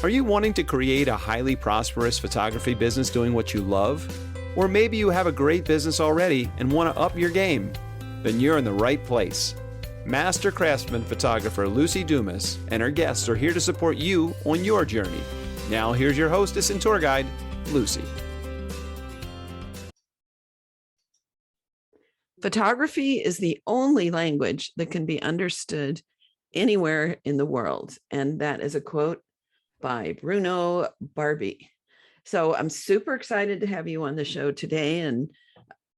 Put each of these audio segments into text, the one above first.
Are you wanting to create a highly prosperous photography business doing what you love? Or maybe you have a great business already and want to up your game? Then you're in the right place. Master craftsman photographer Lucy Dumas and her guests are here to support you on your journey. Now here's your hostess and tour guide, Lucy. Photography is the only language that can be understood anywhere in the world. And that is a quote by Bruno Barbie. So I'm super excited to have you on the show today. And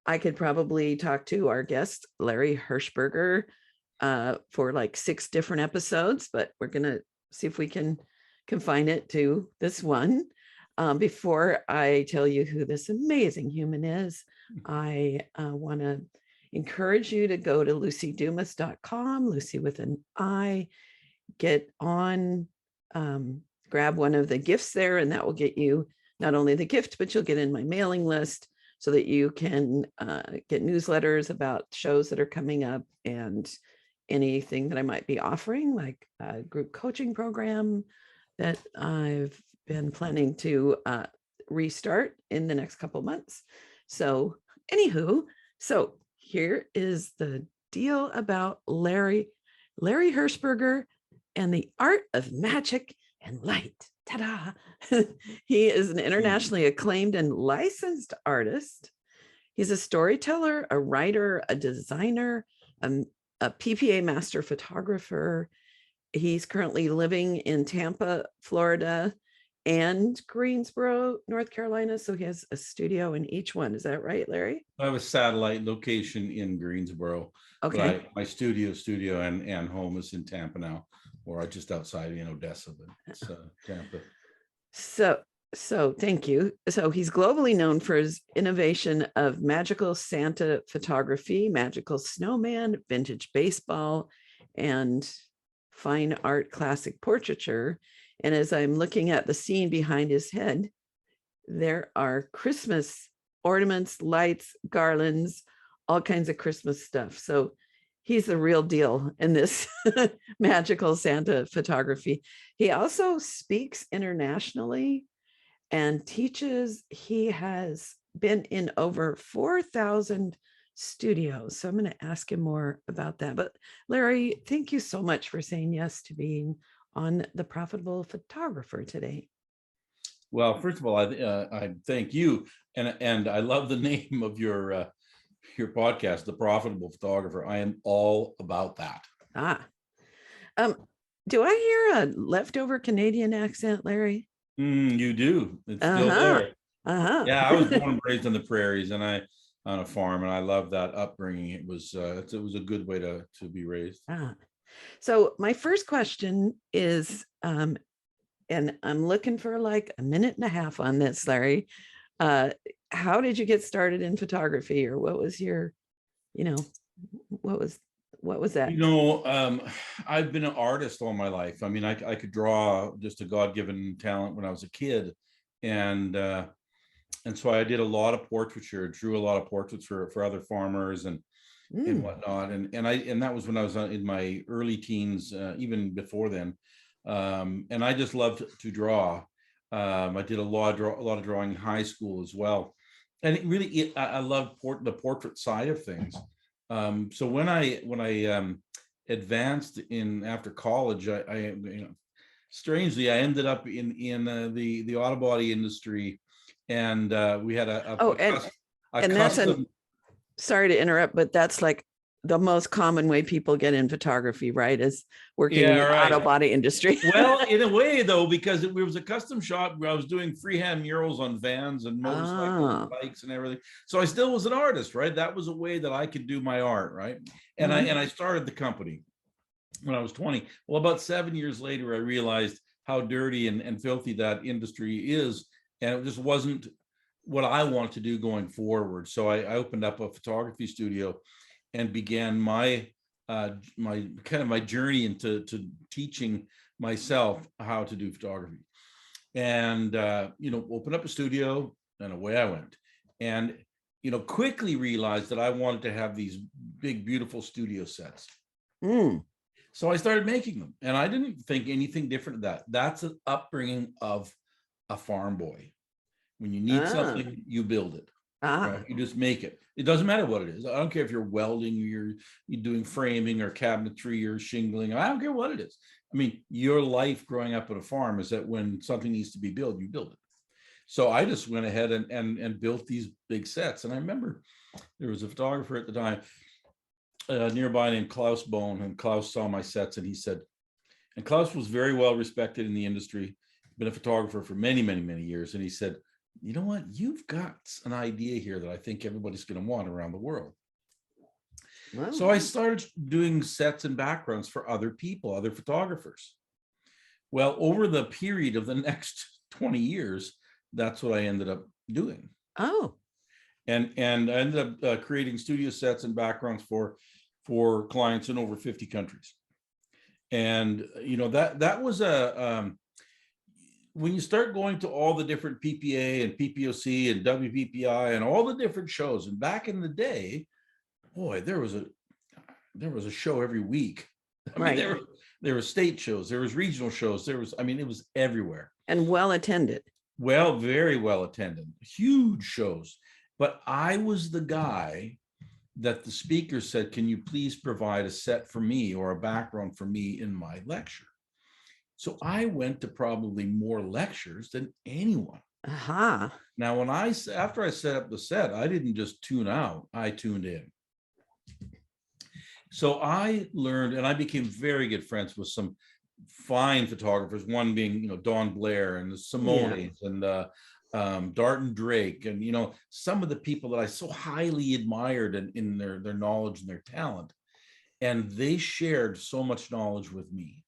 I could probably talk to our guest, Larry HERSBERGER, for like 6 different episodes, but we're going to see if we can confine it to this one. Before I tell you who this amazing human is, I want to encourage you to go to lucydumas.com, Lucy with an I, get on, grab one of the gifts there, and that will get you not only the gift, but you'll get in my mailing list so that you can get newsletters about shows that are coming up and anything that I might be offering, like a group coaching program that I've been planning to restart in the next couple of months. So anywho, so here is the deal about Larry HERSBERGER and the art of magic and light. Ta-da! He is an internationally acclaimed and licensed artist. He's a storyteller, a writer, a designer, a PPA master photographer. He's currently living in Tampa, Florida, and Greensboro, North Carolina. So he has a studio in each one. Is that right, Larry? I have a satellite location in Greensboro. Okay. But my studio and home is in Tampa now, or just outside in Odessa, but it's Tampa. So thank you. So he's globally known for his innovation of magical Santa photography, magical snowman, vintage baseball, and fine art classic portraiture. And as I'm looking at the scene behind his head, there are Christmas ornaments, lights, garlands, all kinds of Christmas stuff. So he's the real deal in this magical Santa photography. He also speaks internationally and teaches. He has been in over 4,000 studios. So I'm going to ask him more about that. But Larry, thank you so much for saying yes to being on The Profitable Photographer today. Well, first of all, I thank you, and I love the name of your podcast, The Profitable Photographer. I am all about that. Do I hear a leftover Canadian accent, Larry? You do. It's still there. Yeah, I was born and raised on the prairies, and on a farm, and I love that upbringing. It was a good way to be raised. So my first question is, and I'm looking for like a minute and a half on this, Larry. How did you get started in photography, or what was your, what was that? I've been an artist all my life. I mean, I could draw, just a God-given talent when I was a kid, and so I did a lot of portraiture, drew a lot of portraits for other farmers and whatnot, and that was when I was in my early teens, even before then, and I just loved to draw. I did a lot of drawing in high school as well, and I loved the portrait side of things. So when I advanced after college, I strangely I ended up in the auto body industry, and we had custom. Sorry to interrupt, but that's like the most common way people get in photography, right? Is working in the auto body industry. Well, in a way though, because it was a custom shop where I was doing freehand murals on vans and motorcycles and bikes and everything. So I still was an artist, right? That was a way that I could do my art, right? And I started the company when I was 20. Well, about 7 years later, I realized how dirty and filthy that industry is. And it just wasn't what I wanted to do going forward. So I opened up a photography studio and began my journey into teaching myself how to do photography, and opened up a studio, and away I went, and quickly realized that I wanted to have these big, beautiful studio sets. So I started making them, and I didn't think anything different of that. That's an upbringing of a farm boy. When you need something, you build it. Right? You just make it. It doesn't matter what it is. I don't care if you're welding, you're doing framing or cabinetry or shingling. I don't care what it is. I mean, your life growing up at a farm is that when something needs to be built, you build it. So I just went ahead and built these big sets. And I remember there was a photographer at the time nearby named Klaus Bone, and Klaus saw my sets, and he said, and Klaus was very well respected in the industry, been a photographer for many, many, many years. And he said, you know what, you've got an idea here that I think everybody's going to want around the world. Wow. So I started doing sets and backgrounds for other people, other photographers. Well, over the period of the next 20 years, that's what I ended up doing. Oh. And I ended up creating studio sets and backgrounds for clients in over 50 countries. And, you know, that was when you start going to all the different PPA and PPOC and WPPI and all the different shows, and back in the day, boy, there was a show every week. I mean, there were state shows, there was regional shows, it was everywhere. And well attended. Well, very well attended, huge shows. But I was the guy that the speaker said, can you please provide a set for me or a background for me in my lecture? So I went to probably more lectures than anyone. Now, after I set up the set, I didn't just tune out, I tuned in. So I learned, and I became very good friends with some fine photographers, one being, you know, Don Blair and the Simones and Darton Drake, and, you know, some of the people that I so highly admired in their knowledge and their talent. And they shared so much knowledge with me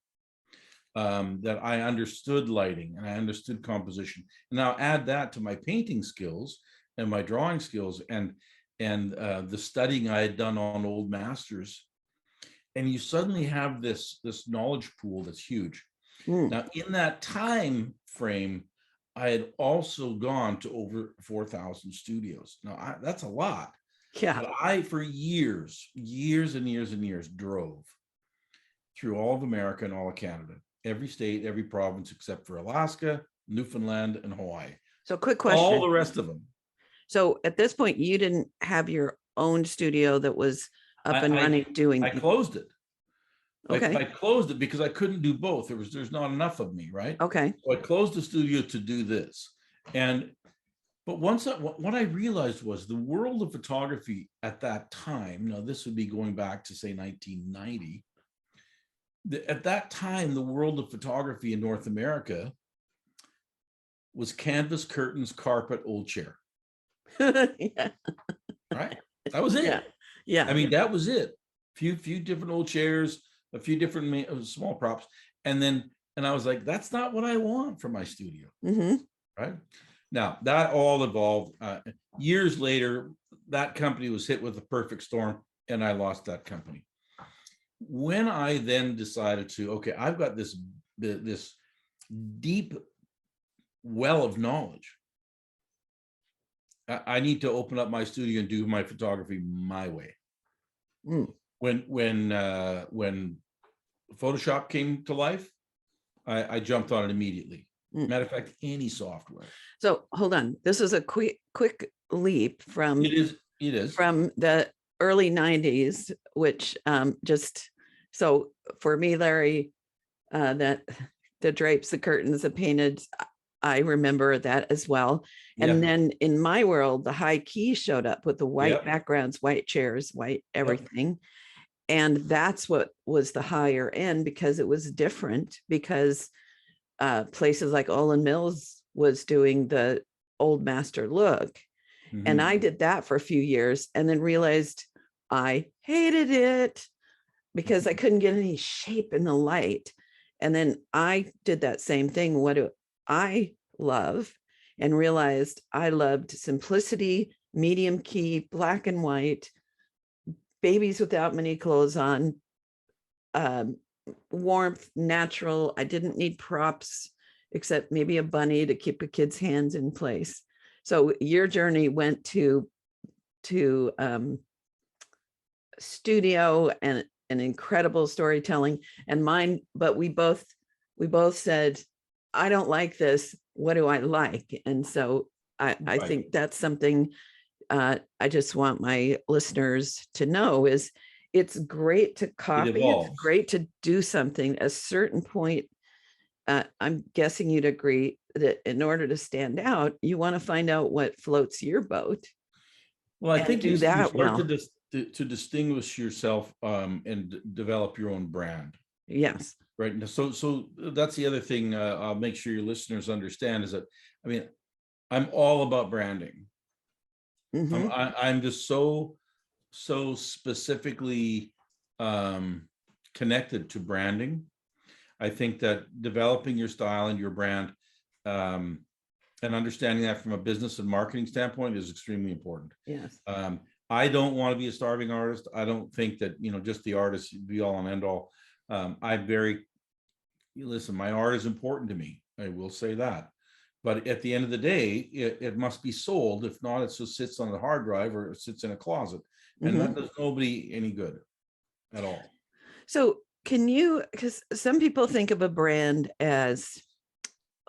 that I understood lighting and I understood composition. And now add that to my painting skills and my drawing skills and the studying I had done on old masters. And you suddenly have this knowledge pool that's huge. Now, in that time frame, I had also gone to over 4,000 studios. Now, that's a lot. Yeah. But I, for years and years and years, drove through all of America and all of Canada, every state, every province, except for Alaska, Newfoundland, and Hawaii. So quick question. All the rest of them. So at this point, you didn't have your own studio that was up and running doing. I closed it. Okay. I closed it because I couldn't do both. There's not enough of me, right? Okay. So I closed the studio to do this. But what I realized was the world of photography at that time, now this would be going back to say 1990. At that time, the world of photography in North America was canvas, curtains, carpet, old chair. Yeah. Right? That was it. Yeah. Yeah. I mean, that was it. Few different old chairs, a few different small props. And I was like, that's not what I want for my studio. Right? Now, that all evolved. Years later, that company was hit with a perfect storm and I lost that company. When I then decided to, okay, I've got this deep well of knowledge. I need to open up my studio and do my photography my way. When Photoshop came to life, I jumped on it immediately. Matter of fact, any software. So hold on. This is a quick leap from it is from the early 90s, which so for me, Larry, that the drapes, the curtains, the painted, I remember that as well. And then in my world, the high key showed up with the white backgrounds, white chairs, white everything. And that's what was the higher end, because it was different, because places like Olin Mills was doing the old master look. And I did that for a few years and then realized I hated it because I couldn't get any shape in the light. And then I did that same thing. What do I love? And realized I loved simplicity, medium key, black and white, babies without many clothes on, warmth, natural. I didn't need props except maybe a bunny to keep a kid's hands in place. So your journey went to studio an incredible storytelling and mine, but we both said, I don't like this. What do I like? And so I Right. think that's something I just want my listeners to know is it's great to copy. It's evolves. great to do something. At a certain point, I'm guessing you'd agree that in order to stand out, you want to find out what floats your boat. Well, I and think do you that start well. to distinguish yourself and develop your own brand. Yes. Right. So that's the other thing I'll make sure your listeners understand is that, I mean, I'm all about branding. Mhm. I'm just so specifically connected to branding. I think that developing your style and your brand and understanding that from a business and marketing standpoint is extremely important. Yes. I don't want to be a starving artist. I don't think that, just the artist be all and end all. Listen, my art is important to me. I will say that. But at the end of the day, it must be sold. If not, it just sits on the hard drive or it sits in a closet. And that does nobody any good at all. So can you, because some people think of a brand as,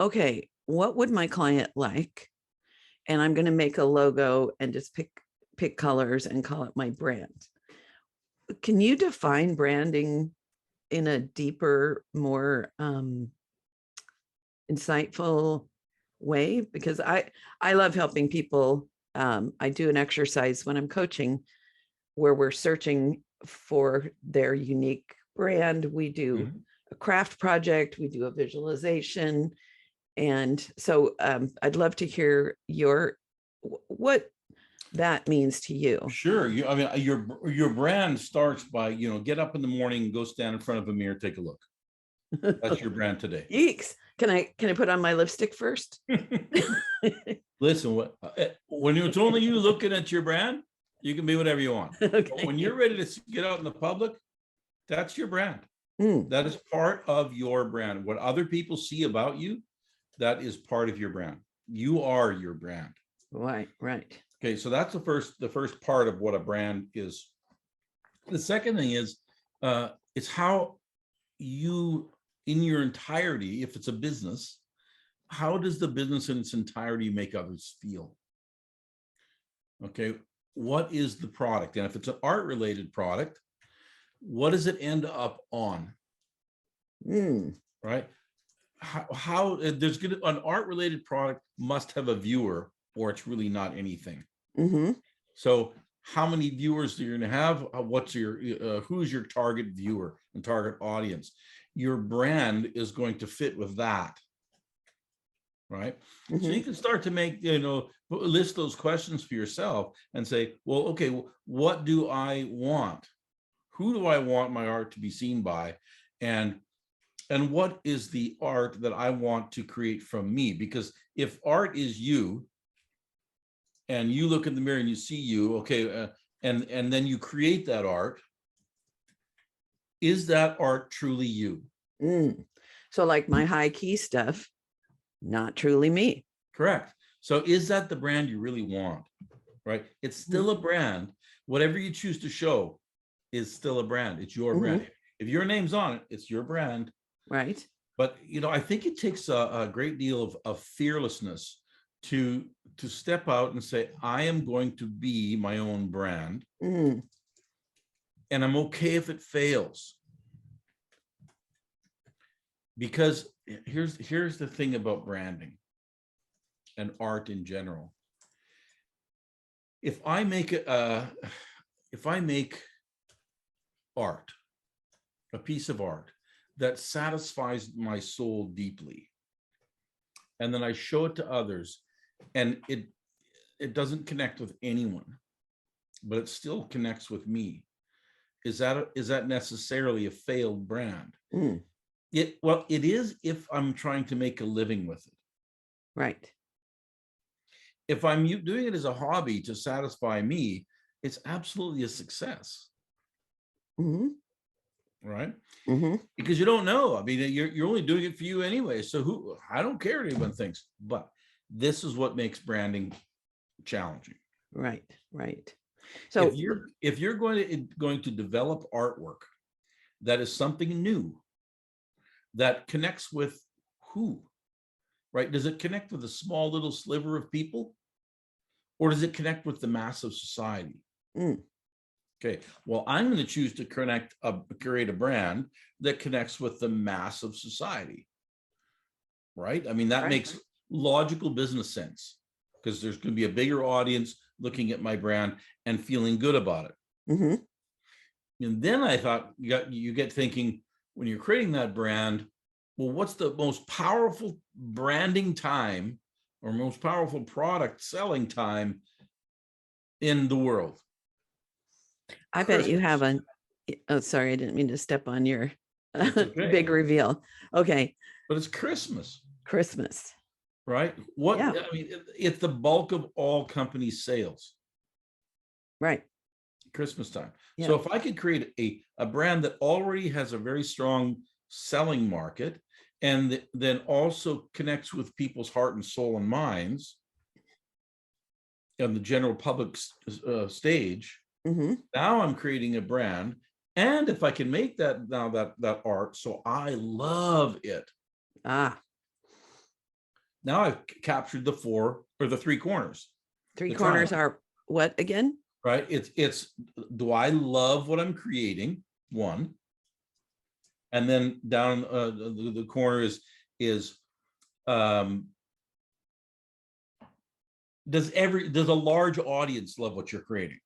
okay, what would my client like? And I'm going to make a logo and just pick colors and call it my brand. Can you define branding in a deeper, more insightful way? Because I love helping people. I do an exercise when I'm coaching where we're searching for their unique brand. We do a craft project, we do a visualization. And so I'd love to hear what that means to you. Sure. I mean, your brand starts by, get up in the morning, go stand in front of a mirror, take a look. That's your brand today. Yeeks. Can I put on my lipstick first? Listen, when it's only you looking at your brand, you can be whatever you want. Okay. But when you're ready to get out in the public, that's your brand. That is part of your brand. What other people see about you, that is part of your brand. You are your brand. Right. Okay, so that's the first part of what a brand is. The second thing is, it's how you, in your entirety, if it's a business, how does the business in its entirety make others feel? Okay, what is the product? And if it's an art-related product, what does it end up on? Right? How there's an art-related product must have a viewer, or it's really not anything. So how many viewers do you going to have? What's your who's your target viewer and target audience? Your brand is going to fit with that, right? So you can start to make, list those questions for yourself and say, well, okay, what do I want? Who do I want my art to be seen by? And what is the art that I want to create from me? Because if art is you, and you look in the mirror and you see you, okay, and then you create that art, is that art truly you? So like my high key stuff, not truly me. Correct. So is that the brand you really want? Right? It's still a brand. Whatever you choose to show is still a brand. It's your brand. If your name's on it, it's your brand. Right. But, I think it takes a great deal of fearlessness to step out and say, I am going to be my own brand, and I'm okay if it fails. Because here's the thing about branding and art in general. If I make art, a piece of art that satisfies my soul deeply, and then I show it to others, and it doesn't connect with anyone, but it still connects with me, is that necessarily a failed brand? It is if I'm trying to make a living with it. Right. If I'm doing it as a hobby to satisfy me, it's absolutely a success. Right? Because you don't know. I mean, you're only doing it for you anyway. So I don't care what anyone thinks, but this is what makes branding challenging. Right. So if you're going to develop artwork, that is something new, that connects with who, right? Does it connect with a small little sliver of people, or does it connect with the mass of society? Mm. Okay, well, I'm going to choose to create a brand that connects with the mass of society, right? I mean, that Right. makes logical business sense, because there's going to be a bigger audience looking at my brand and feeling good about it. Mm-hmm. And then I thought, you get thinking, when you're creating that brand, well, what's the most powerful branding time or most powerful product selling time in the world? I bet you have Christmas. oh, sorry, I didn't mean to step on your It's okay. big reveal. Okay, But it's Christmas, Christmas. right? Yeah. I mean, it's the bulk of all companies' sales, Right. Christmas time. Yeah. So if I could create a brand that already has a very strong selling market, and then also connects with people's heart and soul and minds on the general public stage, Mm-hmm. now I'm creating a brand. And if I can make that now that art, so I love it. Ah, Now I've captured the four or the three corners. three The corners triangle. are what again? Right? It's do I love what I'm creating? One. And then down the corner is does a large audience love what you're creating?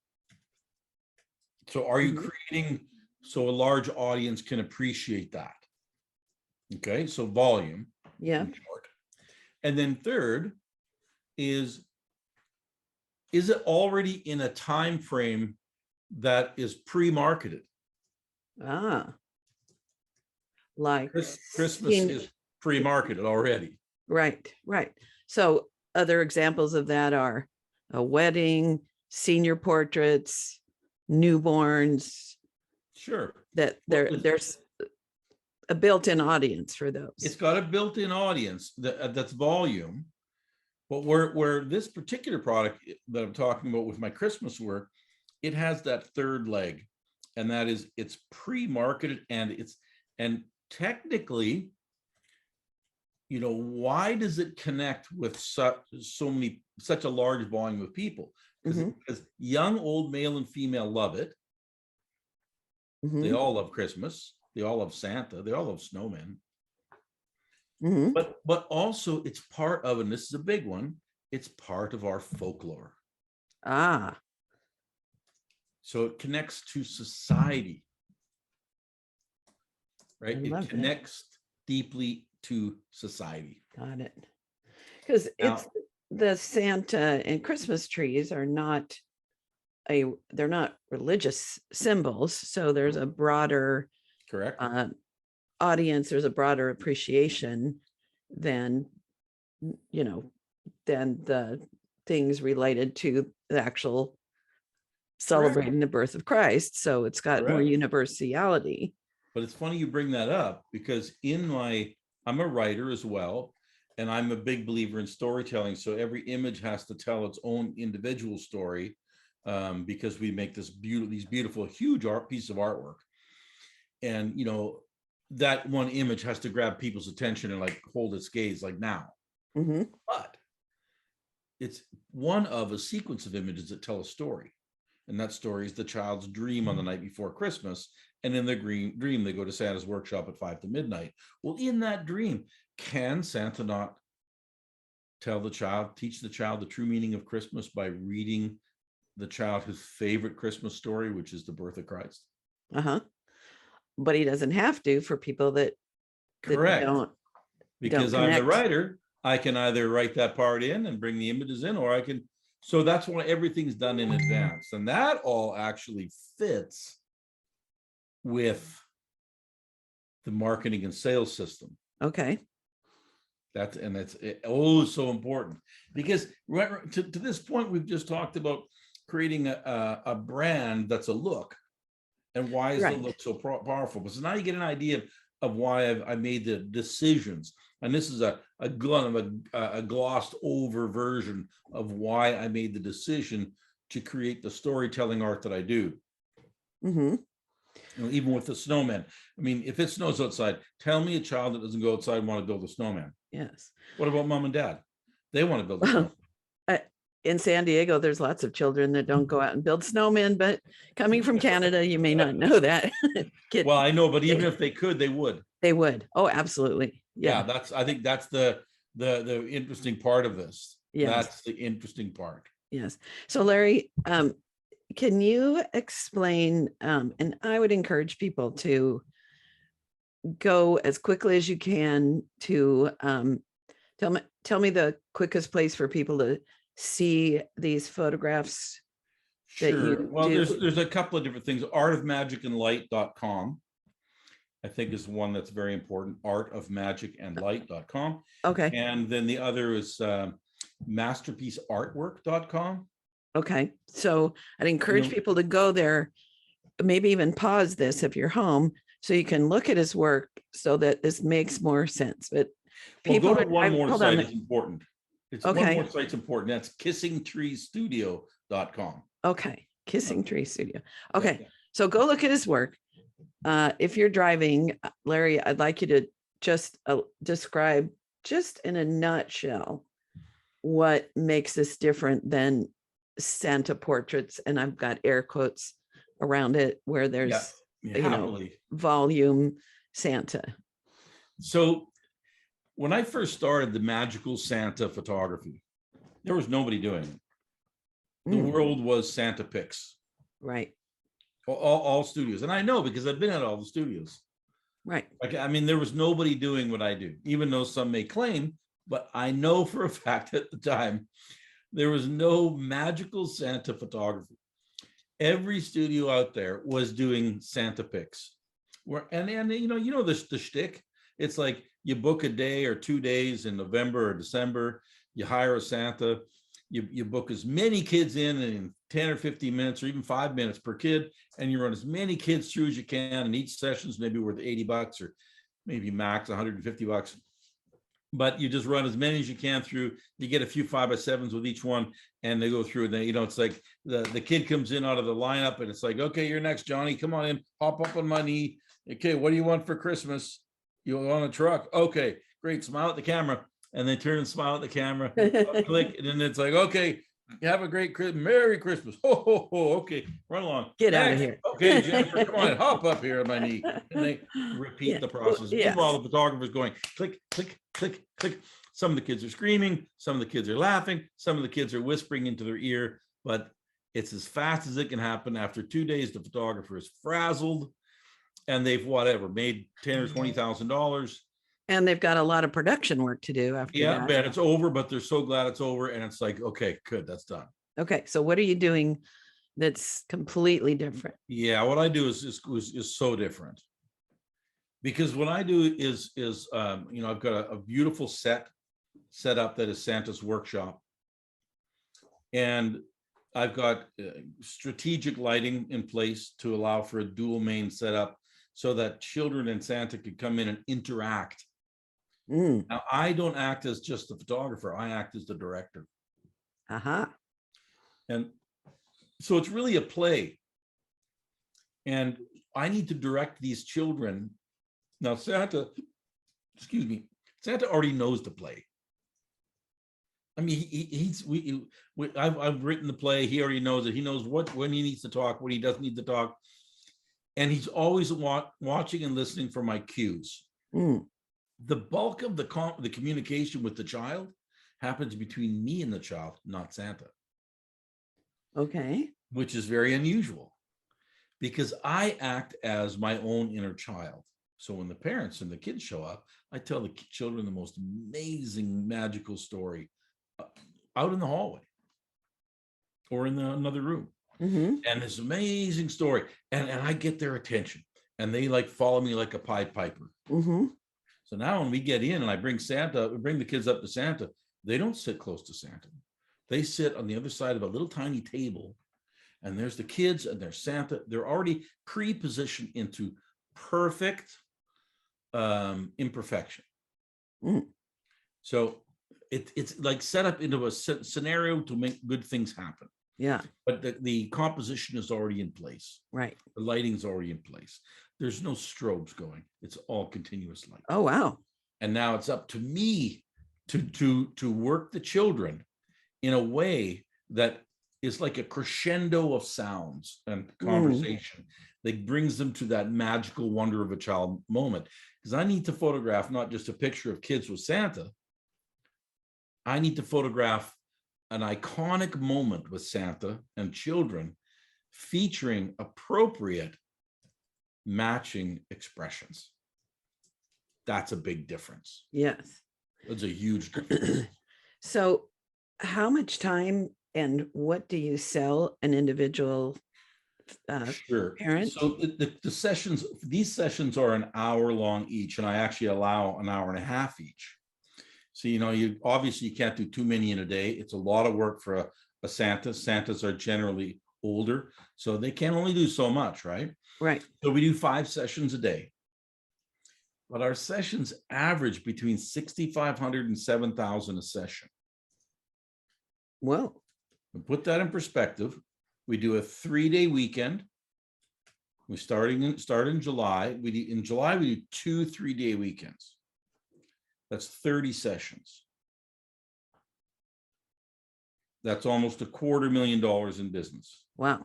So are you Mhm. creating so a large audience can appreciate that? Okay, so volume. Yeah. in short. And then third is it already in a time frame that is pre-marketed? Ah, like Christmas is pre-marketed already. right, right. So other examples of that are a wedding, senior portraits, newborns, Sure. that there's a built-in audience for those. It's got a built-in audience that's volume. But where this particular product that I'm talking about with my Christmas work, it has that third leg, and that is it's pre-marketed, and technically, why does it connect with such a large volume of people? Because young, old, male, and female love it. Mhm. They all love Christmas. They all love Santa. They all love snowmen. Mhm. But also it's part of, and this is a big one, it's part of our folklore. Ah, So it connects to society, right? I It love that. connects deeply to society. Got it. Because Now- it's the Santa and Christmas trees are not they're not religious symbols. So there's a broader Correct. audience, there's a broader appreciation than, than the things related to the actual celebrating the birth of Christ. So it's got more Correct. universality. But it's funny you bring that up, because I'm a writer as well, and I'm a big believer in storytelling. So every image has to tell its own individual story, because we make these beautiful, huge piece of artwork. And, that one image has to grab people's attention and like hold its gaze like now. Mhm. But it's one of a sequence of images that tell a story. And that story is the child's dream on the night before Christmas. And in the dream, they go to Santa's workshop at 5 to midnight. Well, in that dream, can Santa not teach the child the true meaning of Christmas by reading the child his favorite Christmas story, which is the birth of Christ? Uh-huh. But he doesn't have to for people that Correct. Because I'm the connect. writer, I can either write that part in and bring the images in, or I can. So that's why everything's done in advance. And that all actually fits with the marketing and sales system. Okay. That's so important, because to this point, we've just talked about creating a brand that's a look. And why is the look so powerful? But so now you get an idea of why I made the decisions. And this is a glossed over version of why I made the decision to create the storytelling art that I do. Mm-hmm. You know, even with the snowman. I mean, if it snows outside, tell me a child that doesn't go outside and want to build a snowman. Yes. What about mom and dad? They want to build a Well, snowman. in San Diego, there's lots of children that don't go out and build snowmen, but coming from Canada, you may not know that. Well, I know, but even if they could, they would. They would. Oh, absolutely. Yeah, Yeah. I think that's the interesting part of this. Yes. That's the interesting part. Yes. So Larry, can you explain, and I would encourage people to go as quickly as you can to tell me the quickest place for people to see these photographs that Sure. you Well, do. there's a couple of different things. Artofmagicandlight.com, I think, is one that's very important. Artofmagicandlight.com. Okay. And then the other is masterpieceartwork.com. Okay. So I'd encourage people to go there, maybe even pause this if you're home, so you can look at his work so that this makes more sense. But People, go to one more site is important. It's okay. One more site's important. That's kissingtreestudio.com. Okay. Kissing Tree Studio. Okay. Yeah. So go look at his work. If you're driving, Larry, I'd like you to just describe just in a nutshell what makes this different than Santa portraits. And I've got air quotes around it where there's, volume Santa. So when I first started the magical Santa photography, there was nobody doing it. The world was Santa pics. Right. All studios. And I know because I've been at all the studios. Right. Like, I mean, there was nobody doing what I do, even though some may claim, but I know for a fact at the time, there was no magical Santa photography. Every studio out there was doing Santa pics. And the shtick. It's like you book a day or 2 days in November or December, you hire a Santa, you book as many kids in 10 or 15 minutes or even 5 minutes per kid, and you run as many kids through as you can, and each session's maybe worth $80 or maybe max $150. But you just run as many as you can through. You get a few 5x7s with each one, and they go through. And then, it's like the kid comes in out of the lineup, and it's like, okay, you're next, Johnny. Come on in, hop up on my knee. Okay, what do you want for Christmas? You want a truck? Okay, great. Smile at the camera, and they turn and smile at the camera. Click, and then it's like, okay, have a great Merry Christmas. Ho, okay, run along. Get out of here. Okay, Jennifer, come on, hop up here on my knee. And they repeat the process. Yes. Meanwhile, the photographer's going click, click, click, click. Some of the kids are screaming. Some of the kids are laughing. Some of the kids are whispering into their ear. But it's as fast as it can happen. After 2 days, the photographer is frazzled, and they've made $10,000 or $20,000. And they've got a lot of production work to do after that. Yeah, but it's over, but they're so glad it's over. And it's like, okay, good, that's done. Okay, so what are you doing that's completely different? Yeah, what I do is so different. Because what I do is I've got a beautiful set up that is Santa's workshop. And I've got strategic lighting in place to allow for a dual main setup so that children and Santa could come in and interact. Now, I don't act as just the photographer. I act as the director. And so it's really a play. And I need to direct these children. Now, Santa already knows the play. I mean, I've written the play. He already knows it. He knows when he needs to talk, when he doesn't need to talk. And he's always watching and listening for my cues. The bulk of the communication with the child happens between me and the child, not Santa. Okay. Which is very unusual because I act as my own inner child. So when the parents and the kids show up, I tell the children the most amazing, magical story out in the hallway or in another room. And this amazing story. And I get their attention, and they follow me like a Pied Piper. So now when we get in and I bring the kids up to Santa, they don't sit close to Santa. They sit on the other side of a little tiny table, and there's the kids and there's Santa. They're already pre-positioned into perfect imperfection. So it's like set up into a scenario to make good things happen. Yeah. But the composition is already in place. Right. The lighting's already in place. There's no strobes going. It's all continuous light. Oh, wow. And now it's up to me to work the children in a way that is like a crescendo of sounds and conversation that brings them to that magical wonder of a child moment. Because I need to photograph not just a picture of kids with Santa. I need to photograph an iconic moment with Santa and children featuring appropriate matching expressions. That's a big difference. Yes. That's a huge difference. So how much time and what do you sell an individual Sure. parent? So the sessions, these sessions are an hour long each, and I actually allow an hour and a half each. So, you obviously you can't do too many in a day. It's a lot of work for a Santa. Santas are generally older, so they can only do so much, right? Right. So we do 5 sessions a day. But our sessions average between 6,500 and 7,000 a session. Whoa. To put that in perspective, we do a 3-day weekend. We start in July. In July we do 2 3-day weekends. That's 30 sessions. That's almost $250,000 in business. Wow.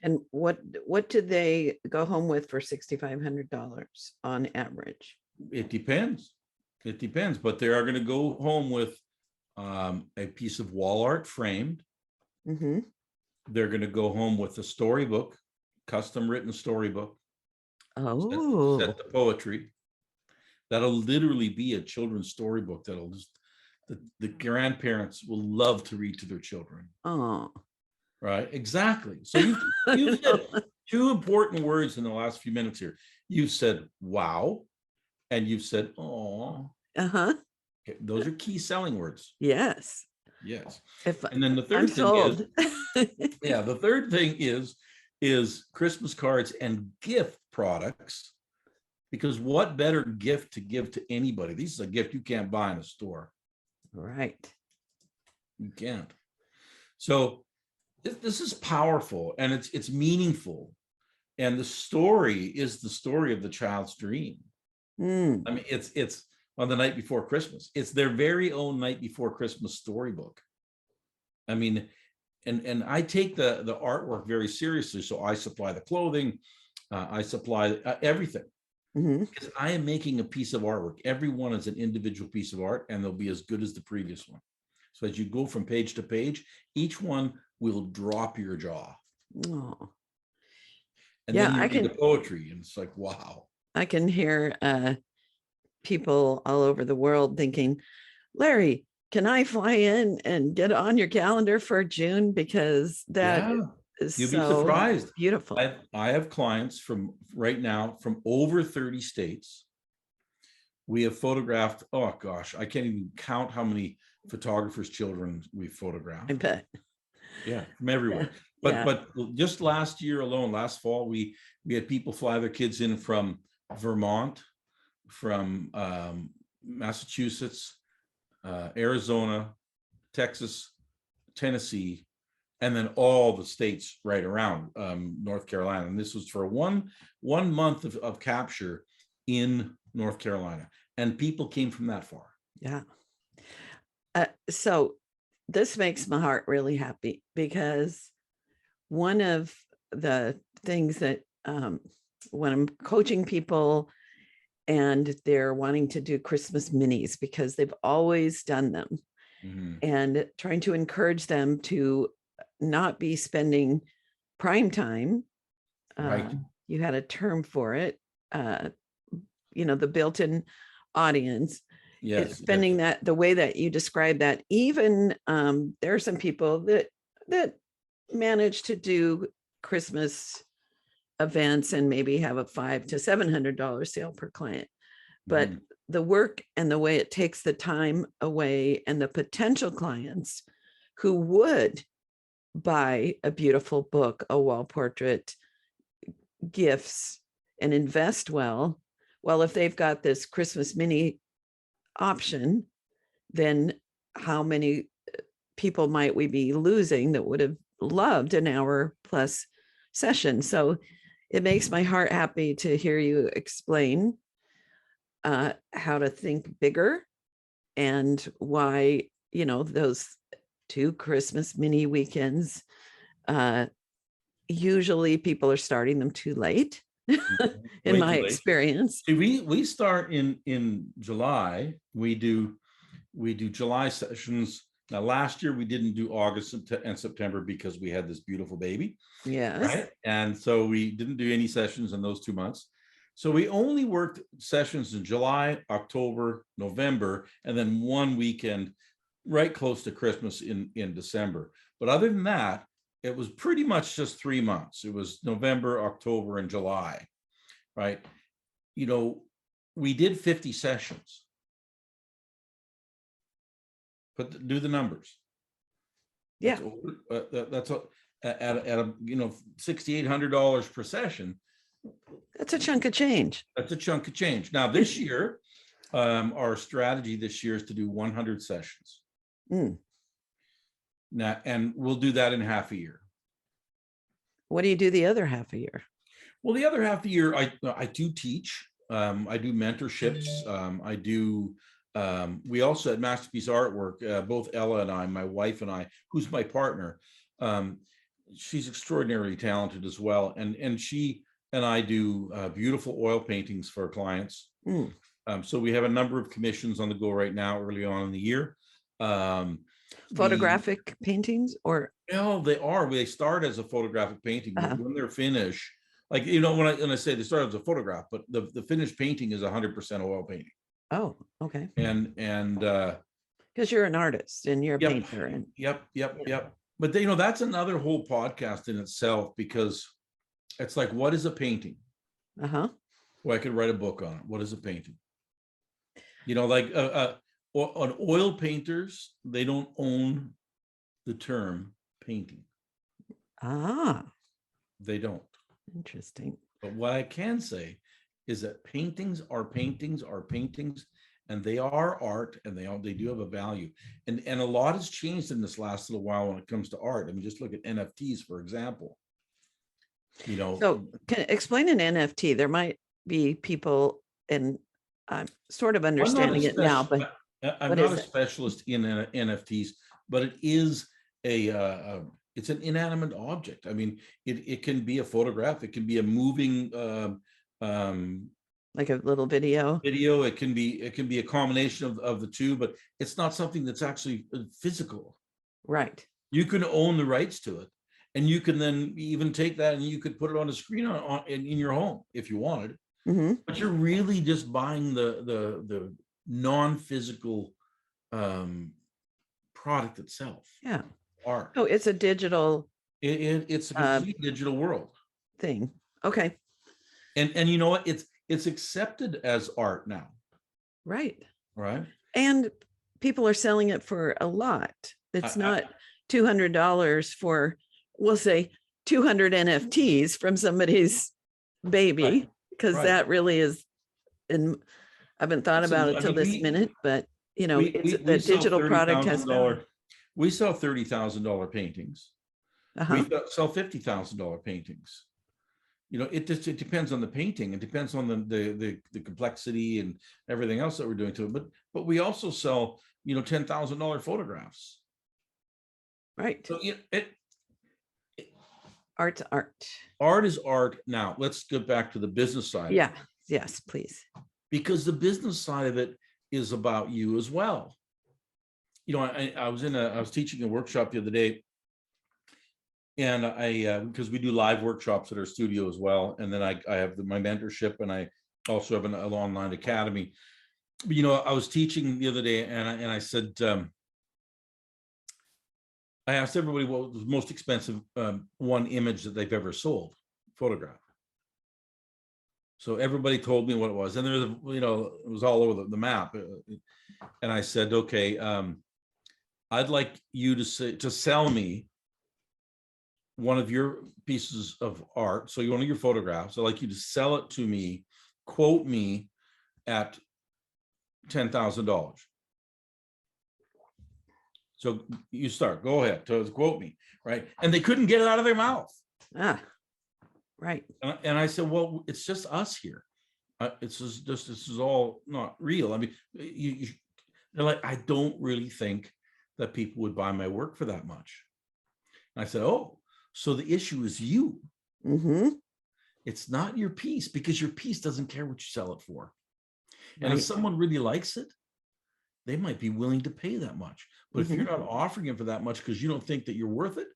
And what do they go home with for $6,500 on average? It depends. It depends, but they are going to go home with a piece of wall art framed. Mm-hmm. They're going to go home with a storybook, custom written storybook. Oh, Set the poetry. That'll literally be a children's storybook that'll just, the grandparents will love to read to their children. oh, Right, exactly. So you've said 2 important words in the last few minutes here. You've said wow, and you've said oh. uh-huh. Okay, those are key selling words. Yes. Yes. If And then the I'm third thing sold. is, the third thing is Christmas cards and gift products. Because what better gift to give to anybody? This is a gift you can't buy in a store. Right. You can't. So this is powerful, and it's meaningful, and the story is the story of the child's dream. I mean, it's on the night before Christmas. It's their very own night before Christmas storybook. I mean, and I take the artwork very seriously. So I supply the clothing, I supply everything. Because I am making a piece of artwork. Every one is an individual piece of art, and they'll be as good as the previous one. So as you go from page to page, each one will drop your jaw. Oh. And Yeah, then you I read can. the poetry, and it's like, wow. I can hear people all over the world thinking, Larry, can I fly in and get on your calendar for June? Because that is You'll be so surprised. beautiful. I have clients from right now from over 30 states. We have photographed, oh gosh, I can't even count how many photographers' children we've photographed. I bet. Yeah, from everywhere. Yeah. But just last year alone, last fall, we had people fly their kids in from Vermont, from Massachusetts, Arizona, Texas, Tennessee, and then all the states right around North Carolina. And this was for one month of capture in North Carolina. And people came from that far. Yeah. So this makes my heart really happy, because one of the things that when I'm coaching people and they're wanting to do Christmas minis because they've always done them, and trying to encourage them to not be spending prime time. Right. You had a term for it, the built-in audience. Yes. Spending that the way that you describe that. Even there are some people that manage to do Christmas events and maybe have a $500 to $700 sale per client. But the work and the way it takes the time away, and the potential clients who would buy a beautiful book, a wall portrait, gifts, and invest well, if they've got this Christmas mini option, then how many people might we be losing that would have loved an hour plus session. So it makes my heart happy to hear you explain how to think bigger and why, those 2 Christmas mini weekends, usually people are starting them too late in Way my too late. experience. See, we start in July. We do July sessions. Now, last year we didn't do August and September because we had this beautiful baby. Yes. Right. And so we didn't do any sessions in those 2 months. So we only worked sessions in July, October, November, and then one weekend right close to Christmas in December. But other than that, it was pretty much just 3 months. It was November, October, and July. Right. We did 50 sessions. But do the numbers. Yeah. That's at $6,800 per session. That's a chunk of change. That's a chunk of change. Now, this year, our strategy this year is to do 100 sessions. Now, and we'll do that in half a year. What do you do the other half a year? Well, the other half of the year, I do teach. I do mentorships. I do. We also at Masterpiece Artwork, both Ella and I, my wife and I, who's my partner, she's extraordinarily talented as well, and she and I do beautiful oil paintings for our clients. So we have a number of commissions on the go right now, early on in the year. Photographic paintings, or no, they are. They start as a photographic painting, but when they're finished, like when I say they start as a photograph, but the finished painting is 100% oil painting. Oh, okay. And because you're an artist and you're a yep, painter. And yep. But that's another whole podcast in itself, because it's like, what is a painting? Well, I could write a book on it. What is a painting? Like on oil painters, they don't own the term painting. They don't. Interesting. But what I can say is that paintings are paintings are paintings, and they are art, and they do have a value. And a lot has changed in this last little while when it comes to art. I mean, just look at NFTs, for example. So can explain an NFT. There might be people, and I'm sort of understanding it now, but I'm not a specialist in NFTs, but it is it's an inanimate object. I mean, it can be a photograph, it can be a moving like a little video. It can be a combination of the two, but it's not something that's actually physical. Right. You can own the rights to it, and you can then even take that and you could put it on a screen in your home if you wanted. But you're really just buying the non-physical product itself. Yeah. Art. Oh, it's a digital. It's a complete digital world thing. Okay. And you know what? It's accepted as art now. Right. Right. And people are selling it for a lot. It's not $200 for, we'll say 200 NFTs from somebody's baby, because that really is, and I haven't thought about it till this minute, but it's the digital product has value. We sell $30,000 paintings. We sell $50,000 paintings. It depends on the painting. It depends on the complexity and everything else that we're doing to it. But we also sell, $10,000 photographs. Right. So art's art. Art is art. Now let's get back to the business side. Yeah. Yes, please. Because the business side of it is about you as well. I was teaching a workshop the other day, and because we do live workshops at our studio as well, and then I have my mentorship, and I also have an online academy. But, I was teaching the other day, and I said, I asked everybody what was the most expensive one image that they've ever sold, photograph. So everybody told me what it was, and there was, it was all over the map. And I said, okay, I'd like you to sell me one of your pieces of art. So one of your photographs, I'd like you to sell it to me, quote me at $10,000. So you start, go ahead, to quote me, right? And they couldn't get it out of their mouth. Ah, right. And I said, well, it's just us here. It's just this is all not real. I mean, they're like, I don't really think that people would buy my work for that much. And I said, oh, so the issue is you. Mm-hmm. It's not your piece, because your piece doesn't care what you sell it for. And Right. if someone really likes it, they might be willing to pay that much. But if you're not offering it for that much because you don't think that you're worth it,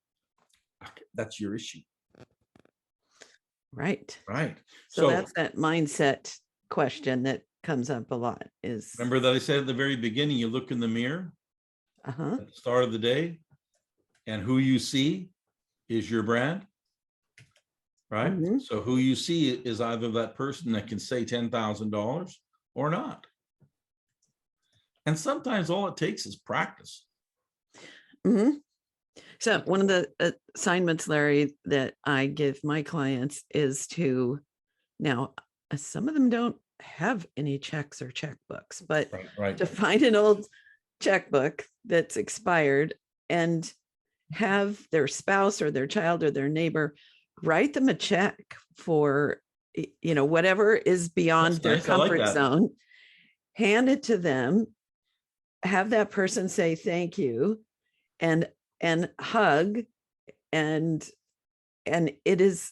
that's your issue. Right. Right. So that's that mindset question that comes up a lot is. Remember that I said at the very beginning, you look in the mirror at the start of the day, and who you see is your brand. Right. So who you see is either that person that can say $10,000 or not. And sometimes all it takes is practice. So one of the assignments, Larry, that I give my clients is to, now, some of them don't have any checks or checkbooks, but to find an old checkbook that's expired and have their spouse or their child or their neighbor write them a check for, whatever is beyond their comfort zone, hand it to them, have that person say thank you and hug, and it is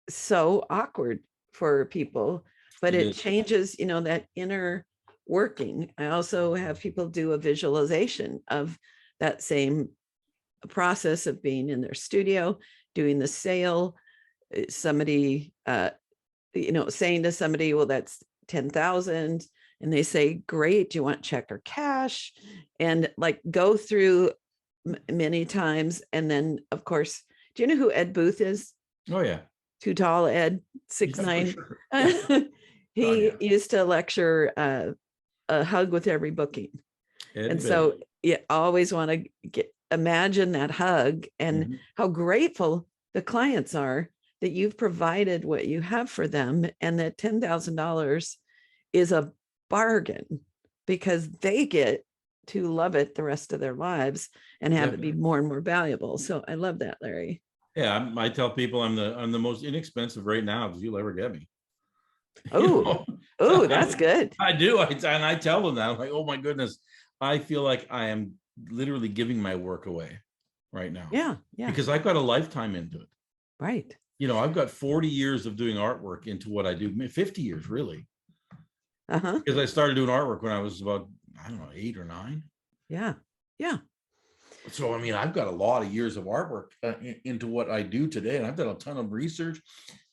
so awkward for people, but it changes, that inner working. I also have people do a visualization of that same process of being in their studio, doing the sale, somebody, saying to somebody, well, that's 10,000. And they say, great, do you want check or cash? And like go through many times. And then of course, do you know who Ed Booth is? Oh yeah. Too tall, Ed, 6'9". Sure. He used to lecture a hug with every booking. And so you always want to imagine that hug and how grateful the clients are that you've provided what you have for them, and that $10,000 is a bargain because they get to love it the rest of their lives and have it be more and more valuable. So I love that, Larry. Yeah, I tell people I'm the most inexpensive right now that you'll ever get me. Oh, oh, that's good. I do. And I tell them that. I'm like, oh my goodness, I feel like I am literally giving my work away right now. Yeah. Yeah. Because I've got a lifetime into it. Right. I've got 40 years of doing artwork into what I do, 50 years really. Because I started doing artwork when I was about, 8 or 9. Yeah. Yeah. So, I've got a lot of years of artwork into what I do today. And I've done a ton of research.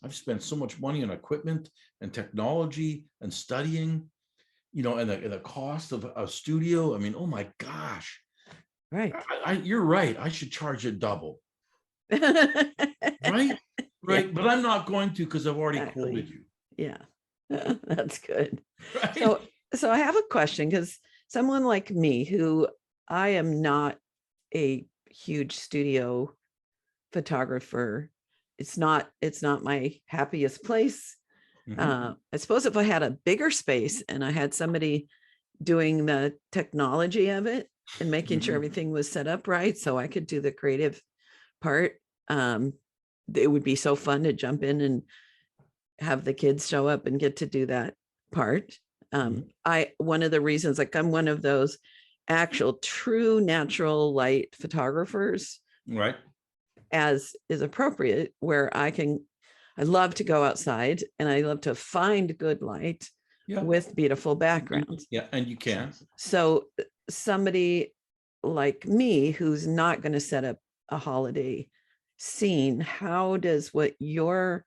I've spent so much money on equipment and technology and studying, and the cost of a studio. Oh my gosh. Right. You're right. I should charge it double. Right. Right. Yeah. But I'm not going to, because I've already quoted you. Yeah. That's good. Right. So I have a question, because someone like me, who I am not a huge studio photographer, it's not my happiest place. I suppose if I had a bigger space and I had somebody doing the technology of it and making sure everything was set up right, so I could do the creative part, it would be so fun to jump in and have the kids show up and get to do that part. One of the reasons, like, I'm one of those actual true natural light photographers, right, as is appropriate, where I love to go outside and I love to find good light with beautiful backgrounds. Yeah, and you can. So somebody like me who's not going to set up a holiday scene, how does what you're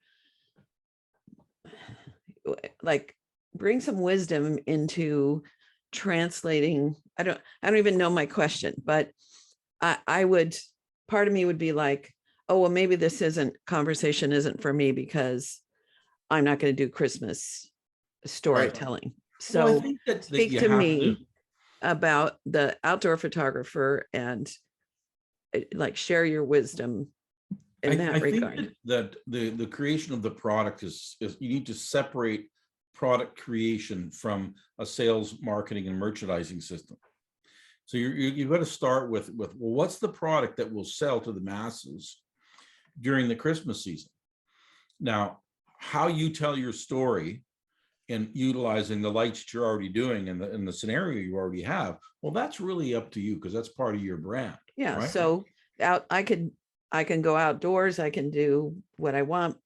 like bring some wisdom into translating? I don't even know my question, but I would, part of me would be like, oh, well, maybe this conversation isn't for me because I'm not going to do Christmas storytelling. Right. So well, I think speak to me about the outdoor photographer and like share your wisdom in that regard. Think that the creation of the product is you need to separate product creation from a sales, marketing, and merchandising system. So you've got to start with, well, what's the product that will sell to the masses during the Christmas season? Now, how you tell your story and utilizing the lights that you're already doing and the scenario you already have, well, that's really up to you, because that's part of your brand. Yeah. Right? So I can go outdoors, I can do what I want,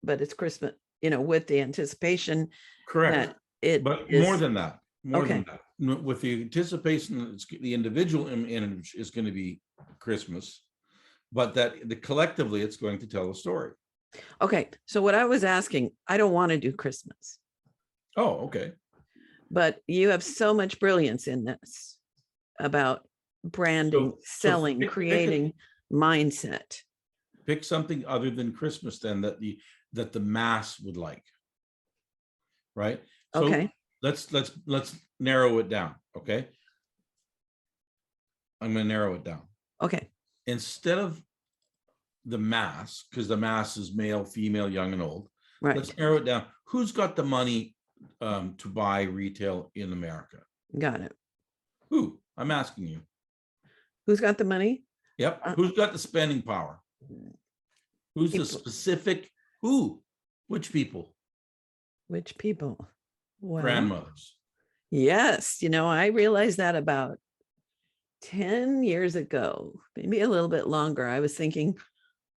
but it's Christmas, with the anticipation Correct. that it But is more than that, okay. with the anticipation that the individual image is going to be Christmas, but that collectively it's going to tell a story. Okay. So what I was asking, I don't want to do Christmas, Oh, okay. but you have so much brilliance in this about branding, So selling, creating mindset. pick something other than Christmas then that the mass would like. Right. So Okay. let's narrow it down. Okay. I'm going to narrow it down. Okay. Instead of the mass, because the mass is male, female, young and old. Right. Let's narrow it down. Who's got the money to buy retail in America? Got it. Who? I'm asking you. Who's got the money? Yep. Who's got the spending power? Who's the specific who? Which people? Which people? Well, Grandmothers. yes. I realized that about 10 years ago, maybe a little bit longer. I was thinking,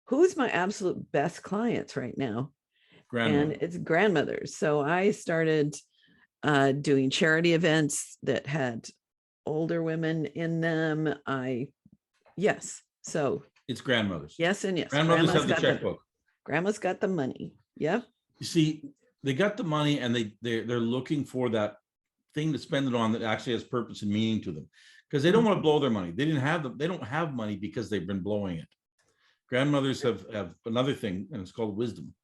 who's my absolute best clients right now? And it's grandmothers. So I started doing charity events that had older women in them. Yes. So it's grandmothers. Yes and yes. Grandmothers have the checkbook. Grandma's got the money. Yep. You see, they got the money and they're looking for that thing to spend it on that actually has purpose and meaning to them, because they don't want to blow their money. They don't have money because they've been blowing it. Grandmothers have another thing, and it's called wisdom.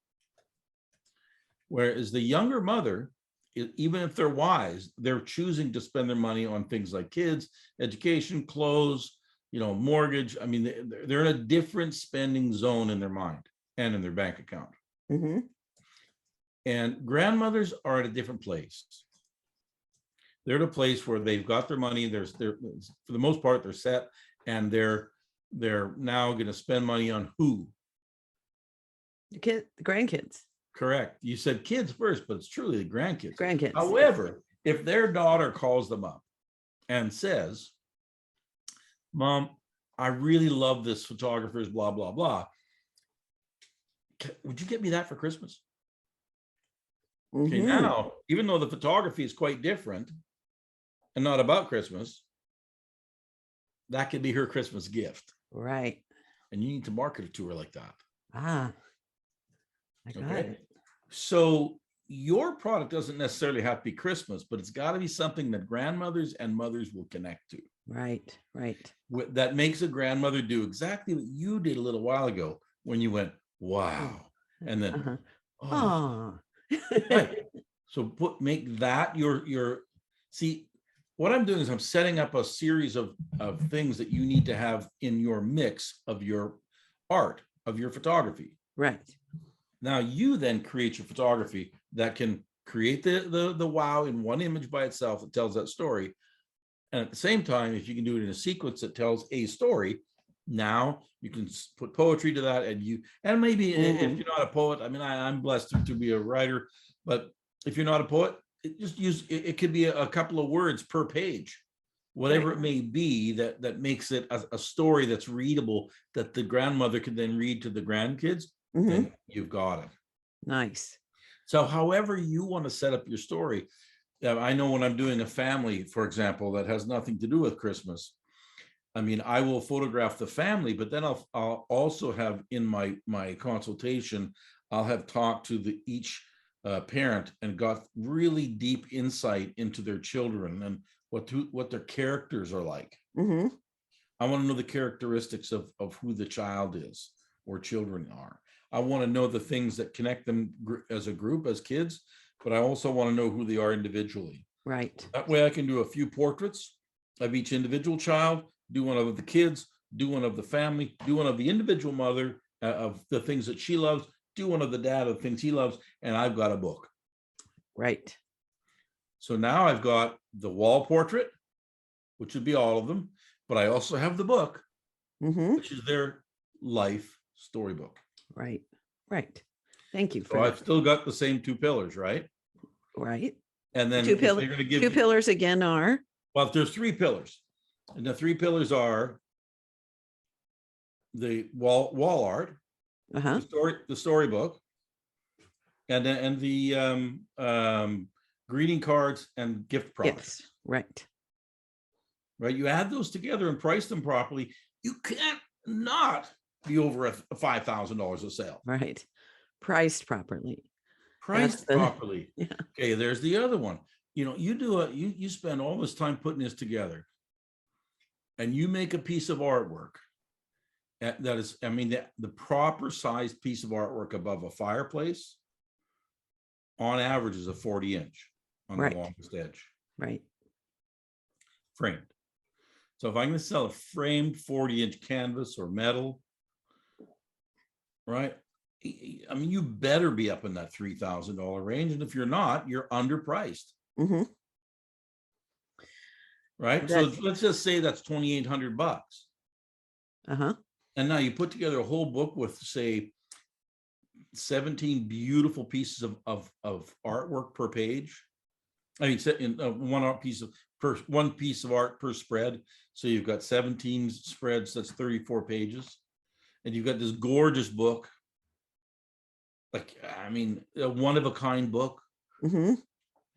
Whereas the younger mother, even if they're wise, they're choosing to spend their money on things like kids, education, clothes, mortgage. I mean, they're in a different spending zone in their mind and in their bank account. Mm-hmm. And grandmothers are at a different place. They're at a place where they've got their money. They're for the most part, they're set, and they're now going to spend money on who? The grandkids. Correct. You said kids first, but it's truly the grandkids. Grandkids. However, if their daughter calls them up and says, "Mom, I really love this photographer's blah, blah, blah. Would you get me that for Christmas?" Mm-hmm. Okay, now, even though the photography is quite different and not about Christmas, that could be her Christmas gift. Right. And you need to market it to her like that. I got it. So your product doesn't necessarily have to be Christmas, but it's got to be something that grandmothers and mothers will connect to. Right, right. That makes a grandmother do exactly what you did a little while ago when you went, wow. And then, oh. Right. So make that your, see, what I'm doing is I'm setting up a series of things that you need to have in your mix of your art, of your photography. Right. Now you then create your photography that can create the wow in one image by itself that tells that story. And at the same time, if you can do it in a sequence that tells a story, now you can put poetry to that, and maybe if you're not a poet, I mean, I'm blessed to be a writer, but if you're not a poet, it could be a couple of words per page, whatever it may be that makes it a story that's readable, that the grandmother can then read to the grandkids. Then you've got it. Nice. So however you want to set up your story, I know when I'm doing a family, for example, that has nothing to do with Christmas, I mean, I will photograph the family, but then I'll also have in my consultation, I'll have talked to each parent and got really deep insight into their children and what their characters are like. Mm-hmm. I want to know the characteristics of who the child is or children are. I want to know the things that connect them as a group, as kids, but I also want to know who they are individually. Right. That way I can do a few portraits of each individual child, do one of the kids, do one of the family, do one of the individual mother of the things that she loves, do one of the dad of the things he loves, and I've got a book. Right. So now I've got the wall portrait, which would be all of them, but I also have the book, Mm-hmm. which is their life storybook. Right. Right. Thank you So for I've that. still got the same two pillars, right? Right. And then Two if they're pillars. going to give Two pillars again are. well, there's three pillars, and the three pillars are the wall art, Uh-huh. the storybook, and the greeting cards and gift products. Yes. Right. Right? You add those together and price them properly, you can't not be over a $5,000 a sale. Right. Priced properly. Priced properly. Yeah. Okay, there's the other one. You know, you spend all this time putting this together, and you make a piece of artwork that is, I mean, the proper sized piece of artwork above a fireplace, on average, is a 40-inch on Right. the longest edge. Right. Framed. So if I'm going to sell a framed 40-inch canvas or metal, right? I mean, you better be up in that $3,000 range. And if you're not, you're underpriced. Mm-hmm. Right. So let's just say that's $2,800. Uh-huh. And now you put together a whole book with, say, 17 beautiful pieces of artwork per page. I mean, in one piece of art per spread. So you've got 17 spreads. That's 34 pages. And you've got this gorgeous book. Like, I mean, a one-of-a-kind book, Mm-hmm.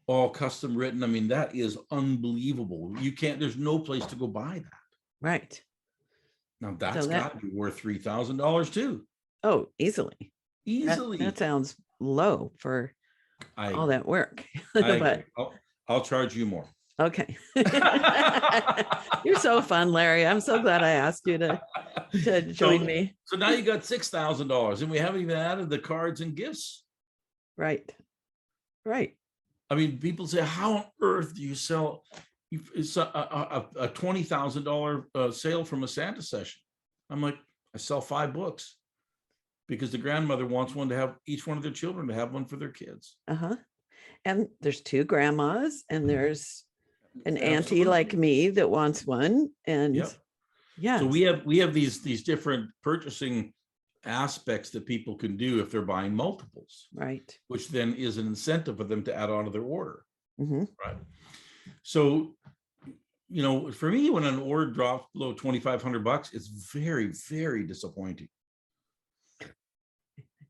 all custom written. I mean, that is unbelievable. There's no place to go buy that. Right. Now that's got to be worth $3,000 too. Oh, easily. Easily. That sounds low for all that work. But I'll charge you more. Okay. You're so fun, Larry. I'm so glad I asked you to join me. So now you got $6,000, and we haven't even added the cards and gifts. Right. Right. I mean, people say, how on earth do you sell a $20,000 sale from a Santa session? I'm like, I sell 5 books because the grandmother wants one to have, each one of their children to have one for their kids. Uh-huh. And there's 2 grandmas, and there's an auntie Absolutely. like me that wants one. And Yep. yeah. So we have these different purchasing aspects that people can do if they're buying multiples, Right. which then is an incentive for them to add on to their order. Mm-hmm. Right. So, you know, for me, when an order drops below $2,500, it's very, very disappointing.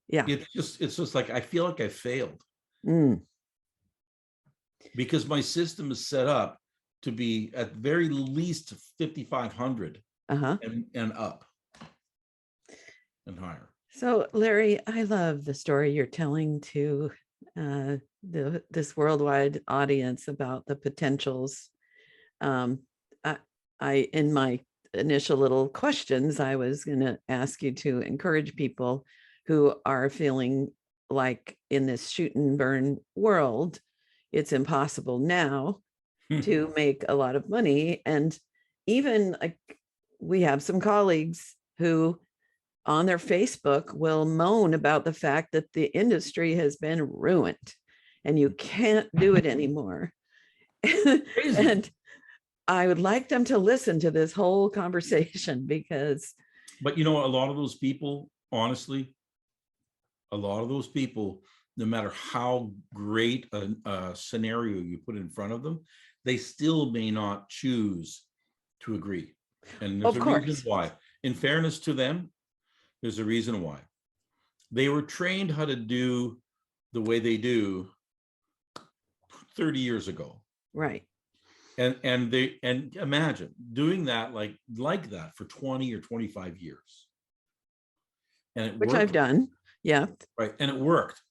Yeah. It's just like, I feel like I failed. Mm. Because my system is set up to be at very least 5,500 Uh-huh. and up and higher. So, Larry, I love the story you're telling to this worldwide audience about the potentials. I in my initial little questions, I was going to ask you to encourage people who are feeling like in this shoot and burn world, it's impossible now to make a lot of money. And even like we have some colleagues who on their Facebook will moan about the fact that the industry has been ruined and you can't do it anymore. And I would like them to listen to this whole conversation because. But you know, a lot of those people, honestly, no matter how great a scenario you put in front of them, they still may not choose to agree. And there's a reason why. In fairness to them, there's a reason why. They were trained how to do the way they do 30 years ago. Right. And imagine doing that like that for 20 or 25 years. And which I've done. Yeah. Right. And it worked.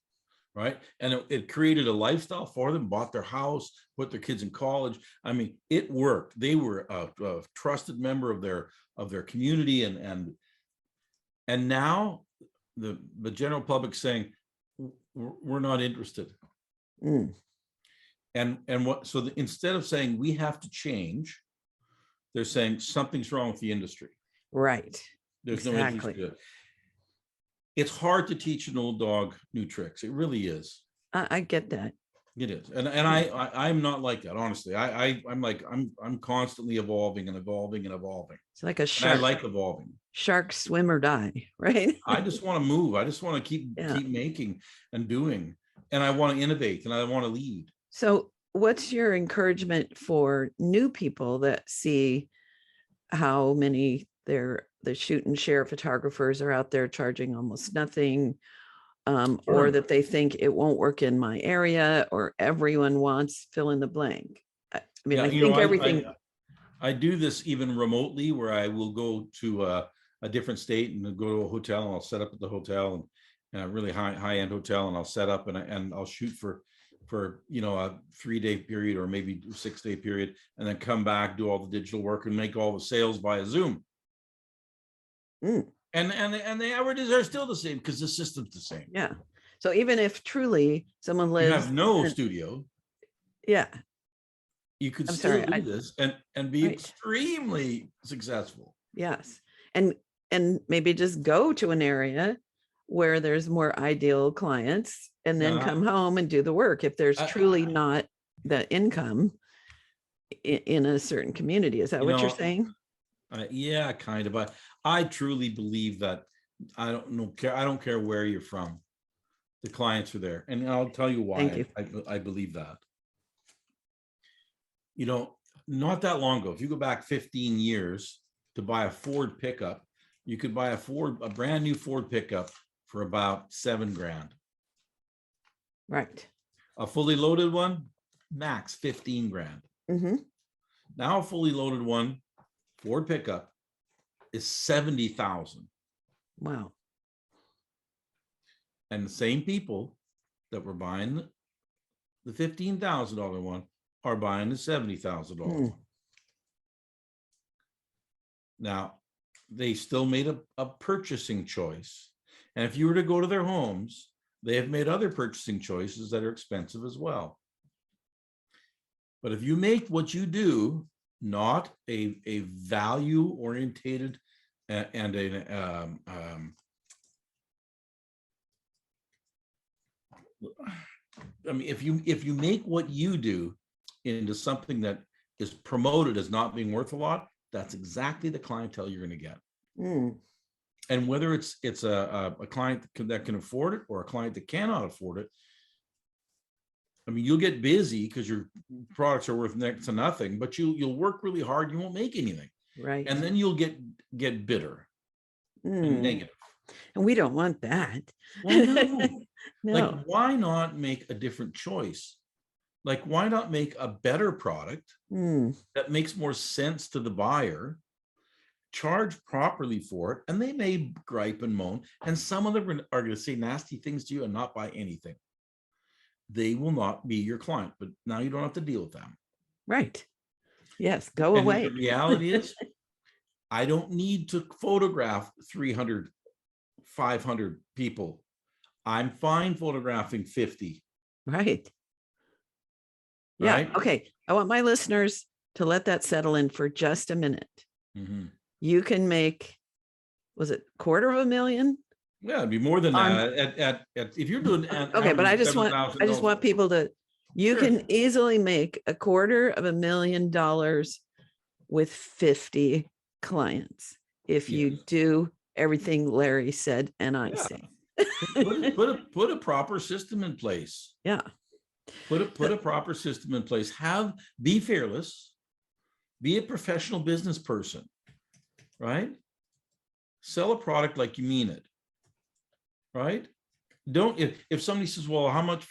Right. And it created a lifestyle for them, bought their house, put their kids in college. I mean, it worked. They were a trusted member of their community. And now the general public saying, we're not interested. Mm. Instead of saying we have to change, they're saying something's wrong with the industry. Right. There's no interest to it. It's hard to teach an old dog new tricks. It really is. I get that. It is. And I'm not like that, honestly. I'm like, I'm constantly evolving and evolving and evolving. It's like a And I shark. like evolving. Shark, swim or die, right? I just want to move. I just want to keep making and doing. And I want to innovate and I want to lead. So what's your encouragement for new people that see how many the shoot and share photographers are out there charging almost nothing, or that they think it won't work in my area, or everyone wants fill in the blank? I mean, I think everything. I do this even remotely, where I will go to a different state and go to a hotel, and I'll set up at the hotel and a really high end hotel, and I'll set up and I'll shoot for a 3-day period or maybe 6-day period, and then come back, do all the digital work and make all the sales via Zoom. And the averages are still the same because the system's the same. Yeah. So even if truly someone lives, you have no studio. Yeah. You could still do this and be extremely successful. Yes. And maybe just go to an area where there's more ideal clients and then come home and do the work if there's truly not the income in a certain community. Is that what you're saying? Yeah, kind of. I truly believe that I don't care where you're from. The clients are there. And I'll tell you why. I believe that. Not that long ago, if you go back 15 years to buy a Ford pickup, you could buy a brand new Ford pickup for about $7,000. Right. A fully loaded one, max $15,000. Mm-hmm. Now a fully loaded one, Ford pickup, is $70,000. Wow. And the same people that were buying the $15,000 one are buying the $70,000 one. Now, they still made a purchasing choice. And if you were to go to their homes, they have made other purchasing choices that are expensive as well. But if you make what you do not a value orientated and if you make what you do into something that is promoted as not being worth a lot, that's exactly the clientele you're going to get. And whether it's a client that can afford it or a client that cannot afford it, I mean, you'll get busy because your products are worth next to nothing, but you'll work really hard. You won't make anything. Right. And then you'll get bitter and negative. And we don't want that. Well, no. No. Like, why not make a different choice? Like, why not make a better product that makes more sense to the buyer, charge properly for it, and they may gripe and moan, and some of them are going to say nasty things to you and not buy anything. They will not be your client, but now you don't have to deal with them. Right. Yes. Go away. The reality is, I don't need to photograph 300, 500 people. I'm fine photographing 50. Right. Yeah. Right? Okay. I want my listeners to let that settle in for just a minute. You can make, was it $250,000? Yeah, it'd be more than that. If you're doing okay, but I just want people to, you can easily make $250,000 with 50 clients if you do everything Larry said and I say. put a proper system in place. Yeah. Put a proper system in place. Be fearless. Be a professional business person. Right? Sell a product like you mean it. Right? Don't, if somebody says, well, how much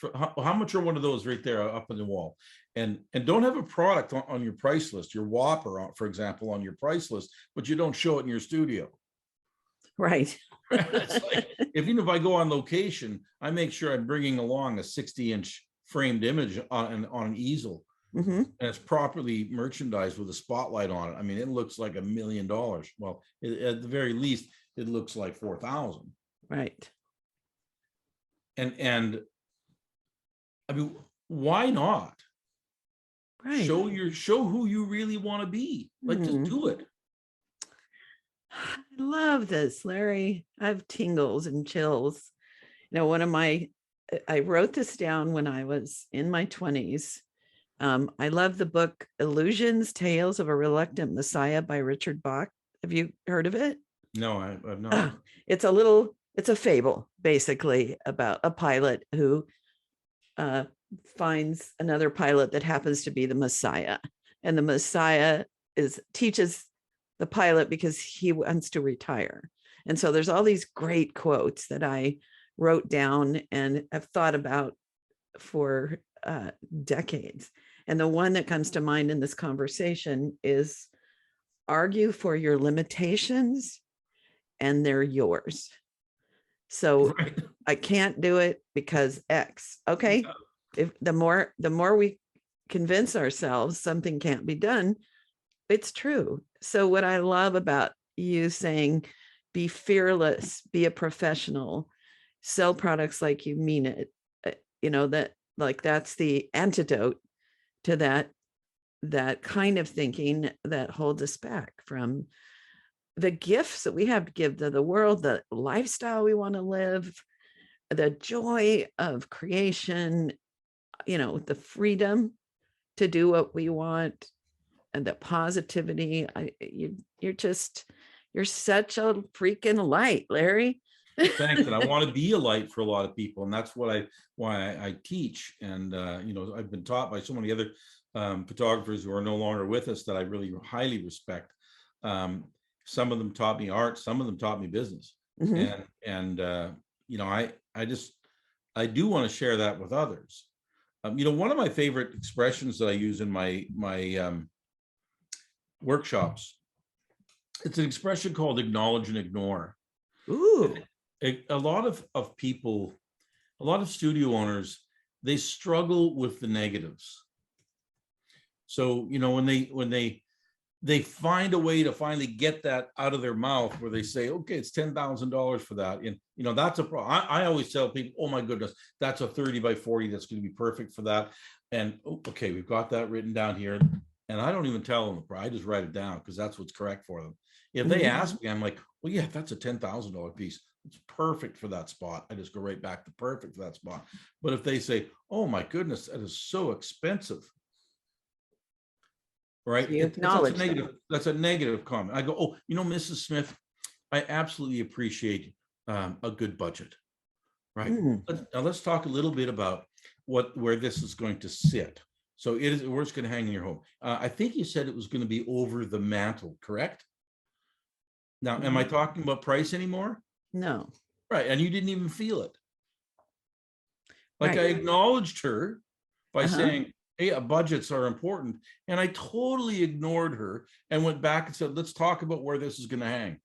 are one of those right there up on the wall? And don't have a product on your price list, your Whopper, for example, on your price list, but you don't show it in your studio. Right. It's like, even if I go on location, I make sure I'm bringing along a 60-inch framed image on an easel. And it's properly merchandised with a spotlight on it. I mean, it looks like $1 million. Well, at the very least, it looks like 4,000. Right. And I mean, why not? Right. Show who you really want to be. Like, just do it. I love this, Larry. I have tingles and chills. One of my I wrote this down when I was in my 20s. I love the book Illusions, Tales of a Reluctant Messiah by Richard Bach. Have you heard of it? No, I've not. Oh, it's a fable, basically, about a pilot who finds another pilot that happens to be the Messiah. And the Messiah teaches the pilot because he wants to retire. And so there's all these great quotes that I wrote down and have thought about for decades. And the one that comes to mind in this conversation is argue for your limitations and they're yours. So Right. I can't do it because X. Okay. If the more we convince ourselves something can't be done, it's true. So what I love about you saying, be fearless, be a professional, sell products like you mean it, that like that's the antidote to that kind of thinking that holds us back from the gifts that we have to give to the world, the lifestyle we want to live, the joy of creation, the freedom to do what we want, and the positivity. You're such a freaking light, Larry. Thanks. And I want to be a light for a lot of people. And that's why I teach. And, I've been taught by so many other photographers who are no longer with us that I really highly respect. Some of them taught me art, some of them taught me business. Mhm. I do want to share that with others. One of my favorite expressions that I use in my workshops, it's an expression called acknowledge and ignore. Ooh. A lot of people, a lot of studio owners, they struggle with the negatives. So, when they find a way to finally get that out of their mouth where they say, okay, it's $10,000 for that. And, that's a problem. I always tell people, oh my goodness, that's a 30 by 40. That's going to be perfect for that. And okay, we've got that written down here. And I don't even tell them the price. I just write it down because that's what's correct for them. If they ask me, I'm like, well, yeah, that's a $10,000 piece. It's perfect for that spot. I just go right back to perfect for that spot. But if they say, oh my goodness, that is so expensive. Right. You acknowledge that's a negative comment. I go, oh, Mrs. Smith, I absolutely appreciate a good budget. Right. Now let's talk a little bit about where this is going to sit. So where it's going to hang in your home. I think you said it was going to be over the mantle, correct? Now, am I talking about price anymore? No. Right. And you didn't even feel it. Like Right. I acknowledged her by saying, hey, budgets are important. And I totally ignored her and went back and said, let's talk about where this is going to hang.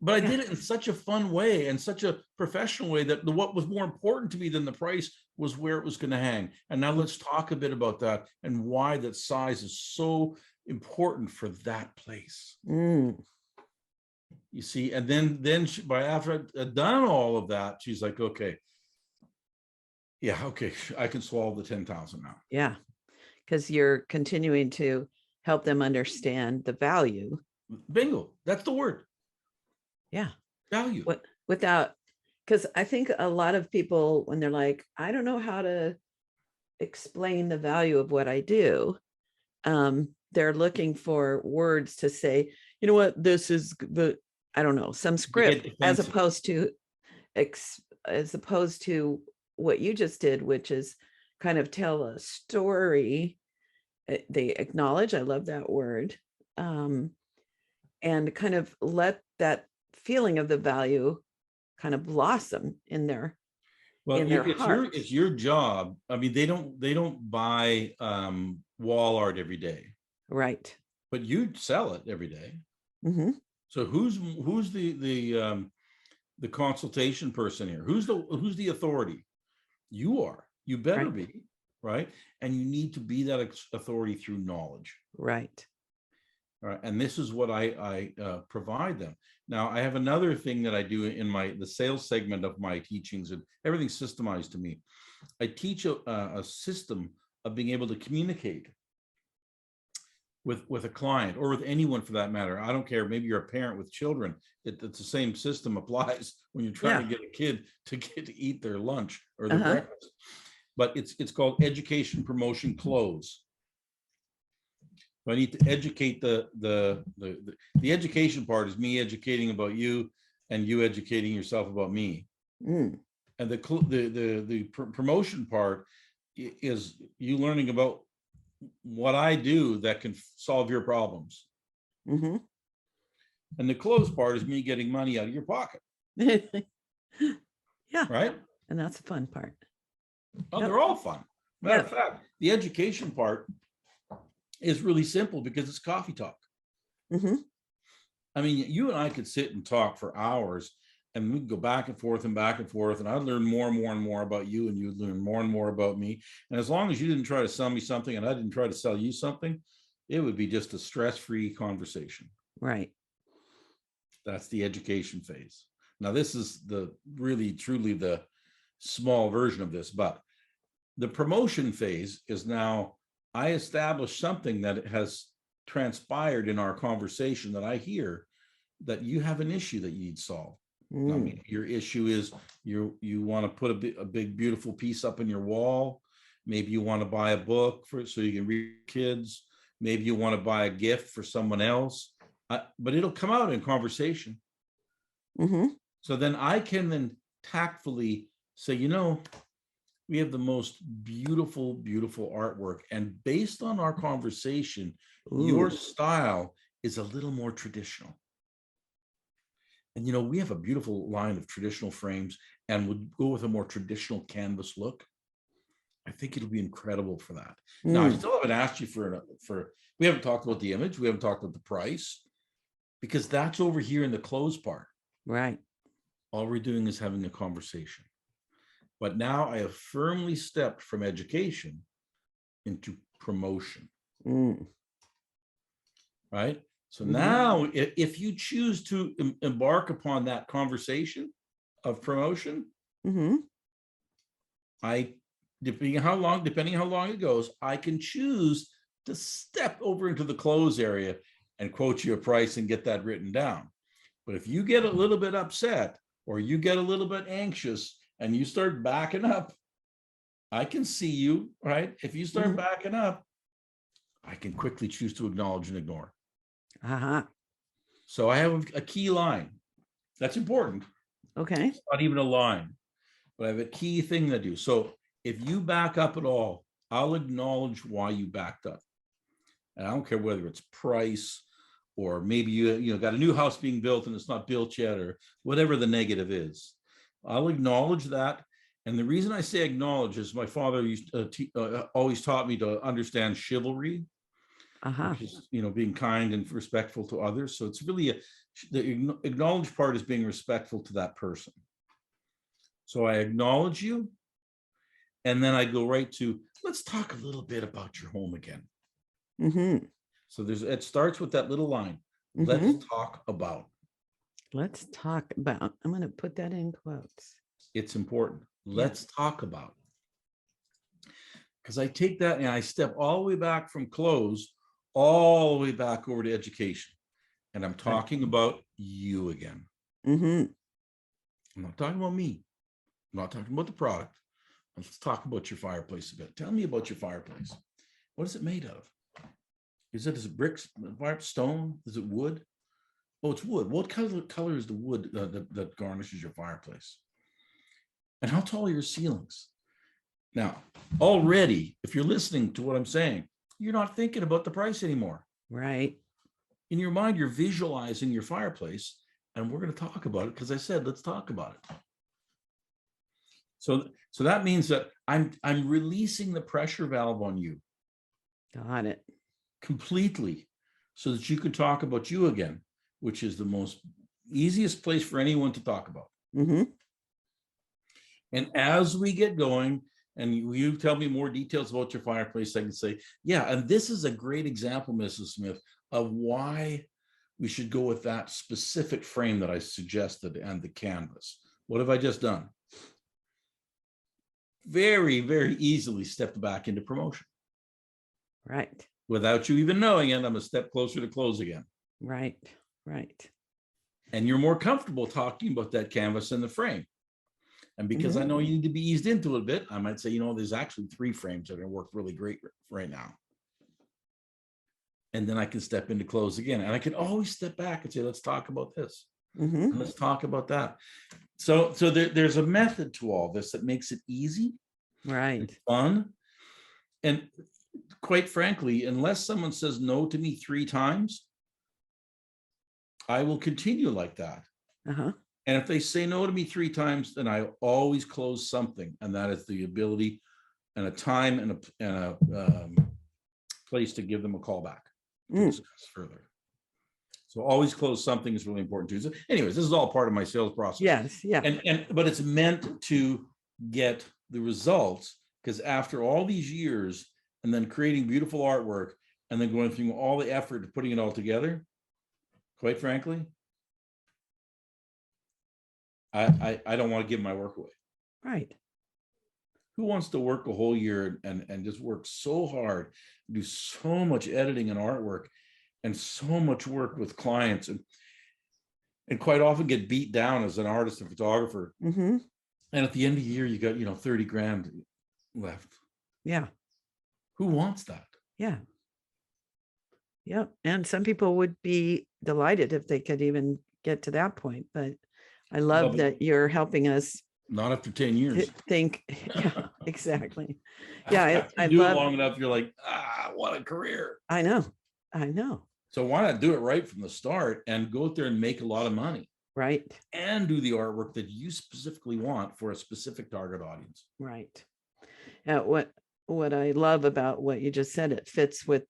But I did it in such a fun way and such a professional way that what was more important to me than the price was where it was going to hang. And now let's talk a bit about that and why that size is so important for that place. You see, and then after I'd done all of that, she's like, okay. Yeah, okay, I can swallow the 10,000 now. Yeah, because you're continuing to help them understand the value. Bingo, that's the word. Yeah. Value. Without, because I think a lot of people, when they're like, I don't know how to explain the value of what I do, they're looking for words to say, you know what, this is the, I don't know, some script, as opposed to what you just did, which is kind of tell a story. They acknowledge, I love that word, and kind of let that feeling of the value kind of blossom in their heart. It's your job. I mean, they don't buy wall art every day, right? But you sell it every day. So who's the consultation person here? Who's the authority? You are. You better be, right? And you need to be that authority through knowledge. Right. All right. And this is what I provide them. Now, I have another thing that I do in the sales segment of my teachings, and everything's systemized to me. I teach a system of being able to communicate with a client or with anyone for that matter. I don't care. Maybe you're a parent with children. It's the same system applies when you're trying to get a kid to eat their lunch or their breakfast. But it's called education, promotion, close. I need to educate the education part is me educating about you and you educating yourself about me. And the promotion part is you learning about what I do that can solve your problems. And the close part is me getting money out of your pocket. Right. And that's the fun part. Oh, they're all fun. Matter of fact, the education part is really simple because it's coffee talk. I mean, you and I could sit and talk for hours and we'd go back and forth, and I'd learn more and more and more about you, and you'd learn more and more about me. And as long as you didn't try to sell me something and I didn't try to sell you something, it would be just a stress-free conversation. Right. That's the education phase. Now, this is the really, truly the small version of this, but the promotion phase is now I establish something that has transpired in our conversation that I hear that you have an issue that you need solved. I mean, your issue is you want to put a big, beautiful piece up in your wall. Maybe you want to buy a book so you can read kids. Maybe you want to buy a gift for someone else, but it'll come out in conversation. So then I can then tactfully say, you know, we have the most beautiful, beautiful artwork. And based on our conversation, your style is a little more traditional. And, you know, we have a beautiful line of traditional frames and would go with a more traditional canvas look. I think it'll be incredible for that. Now, I still haven't asked you we haven't talked about the image. We haven't talked about the price, because that's over here in the close part. Right. All we're doing is having a conversation. But now I have firmly stepped from education into promotion. Right? So now if you choose to embark upon that conversation of promotion, depending how long it goes, I can choose to step over into the close area and quote you a price and get that written down. But if you get a little bit upset or you get a little bit anxious and you start backing up, I can see you, right? If you start backing up, I can quickly choose to acknowledge and ignore. So I have a key line. That's important. Okay. It's not even a line, but I have a key thing to do. So if you back up at all, I'll acknowledge why you backed up. And I don't care whether it's price or maybe you got a new house being built and it's not built yet, or whatever the negative is. I'll acknowledge that. And the reason I say acknowledge is my father always taught me to understand chivalry, which is, being kind and respectful to others. So it's really the acknowledge part is being respectful to that person. So I acknowledge you. And then I go right to, let's talk a little bit about your home again. So it starts with that little line. Let's talk about. Let's talk about. I'm going to put that in quotes. It's important. Let's talk about. Because I take that and I step all the way back from close, all the way back over to education. And I'm talking about you again. I'm not talking about me. I'm not talking about the product. Let's talk about your fireplace a bit. Tell me about your fireplace. What is it made of? Is it bricks, stone? Is it wood? Oh, it's wood. What color is the wood that garnishes your fireplace? And how tall are your ceilings? Now, already, if you're listening to what I'm saying, you're not thinking about the price anymore. Right. In your mind, you're visualizing your fireplace, and we're going to talk about it because I said, let's talk about it. So that means that I'm releasing the pressure valve on you. Got it. Completely, so that you can talk about you again, which is the most easiest place for anyone to talk about. And as we get going, and you tell me more details about your fireplace, I can say, yeah, and this is a great example, Mrs. Smith, of why we should go with that specific frame that I suggested and the canvas. What have I just done? Very, very easily stepped back into promotion. Right. without you even knowing it, I'm a step closer to close again. Right. Right. And you're more comfortable talking about that canvas in the frame. And because I know you need to be eased into it a bit, I might say, you know, there's actually 3 frames that are work really great right now. And then I can step into close again. And I can always step back and say, let's talk about this. And let's talk about that. So there's a method to all this that makes it easy, Right, fun. And quite frankly, unless someone says no to me 3 times, I will continue like that. And if they say no to me 3 times, then I always close something. And that is the ability and a time and a place to give them a call back to discuss further. So always close something is really important too. So anyways, this is all part of my sales process. yes, yeah, But it's meant to get the results, because after all these years and then creating beautiful artwork and then going through all the effort of putting it all together, quite frankly, I don't want to give my work away. right, Who wants to work a whole year and just work so hard, do so much editing and artwork and so much work with clients and quite often get beat down as an artist and photographer. And at the end of the year, you got, you know, 30 grand left. yeah, Who wants that? yeah, yeah. And some people would be delighted if they could even get to that point, but I love but that you're helping us not after 10 years. think. Yeah, exactly. Yeah, I do love it long enough. You're like, what a career. I know. So why not do it right from the start and go out there and make a lot of money? Right. And do the artwork that you specifically want for a specific target audience. Right. Yeah, what I love about what you just said, it fits with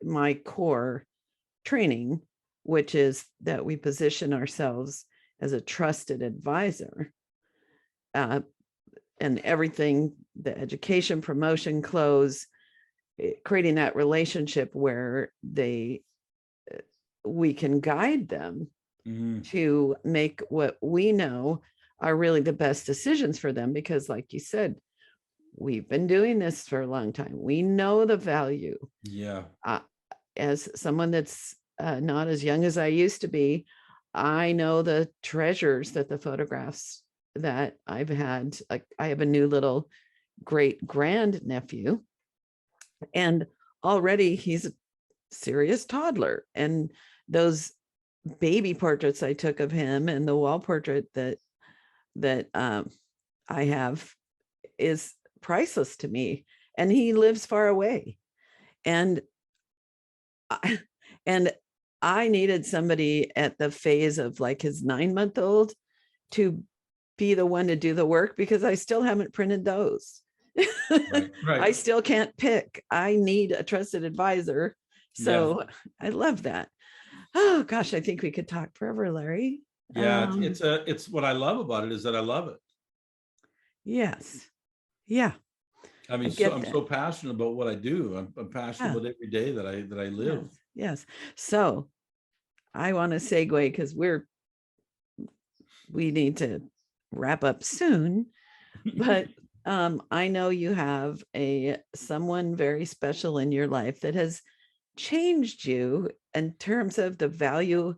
my core training, which is that we position ourselves as a trusted advisor, and everything, the education, promotion, close, creating that relationship where we can guide them to make what we know are really the best decisions for them. Because like you said, we've been doing this for a long time. We know the value. Yeah. As someone that's not as young as I used to be, I know the treasures that the photographs that I've had. Like I have a new little great grand nephew, and already he's a serious toddler. And those baby portraits I took of him and the wall portrait that I have is priceless to me. And he lives far away. And I needed somebody at the phase of like his 9-month-old to be the one to do the work, because I still haven't printed those. Right. I still can't pick. I need a trusted advisor. So I love that. Oh gosh, I think we could talk forever, Larry. Yeah, it's what I love about it is that I love it. Yes. Yeah. I mean, I'm so passionate about what I do. I'm passionate about every day that I live. Yes. So I want to segue, because we need to wrap up soon, but I know you have someone very special in your life that has changed you in terms of the value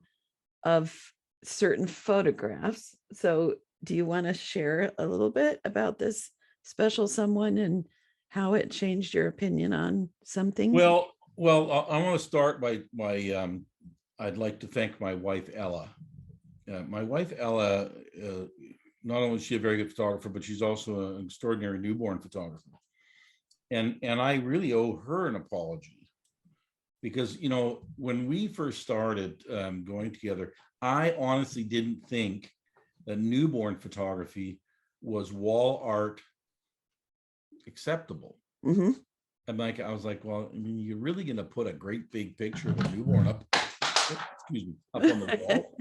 of certain photographs. So do you want to share a little bit about this special someone and how it changed your opinion on something? Well, I want to start by I'd like to thank my wife, Ella. My wife, Ella, not only is she a very good photographer, but she's also an extraordinary newborn photographer. And I really owe her an apology, because, you know, when we first started going together, I honestly didn't think that newborn photography was wall art acceptable. And like, I was like, well, I mean, you're really going to put a great big picture of a newborn up on the wall?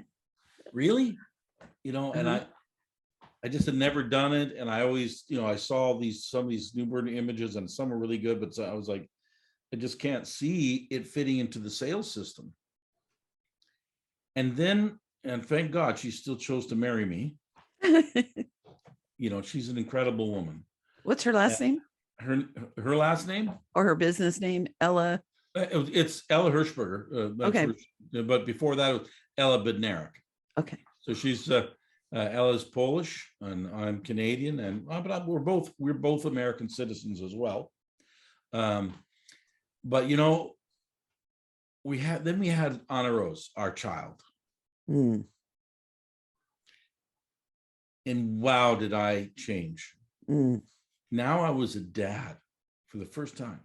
Really? You know, and I just had never done it. And I always, you know, I saw some of these newborn images and some are really good, but I was like, I just can't see it fitting into the sales system. And thank God she still chose to marry me. You know, she's an incredible woman. What's her last name? Her last name? or her business name, Ella? It's Ella HERSBERGER. Okay. But before that, it was Ella Bednarik. Okay. So she's Ella's Polish, and I'm Canadian, and but we're both American citizens as well. But you know, we had Anna Rose, our child, Mm. and wow, did I change. Mm. Now I was a dad for the first time,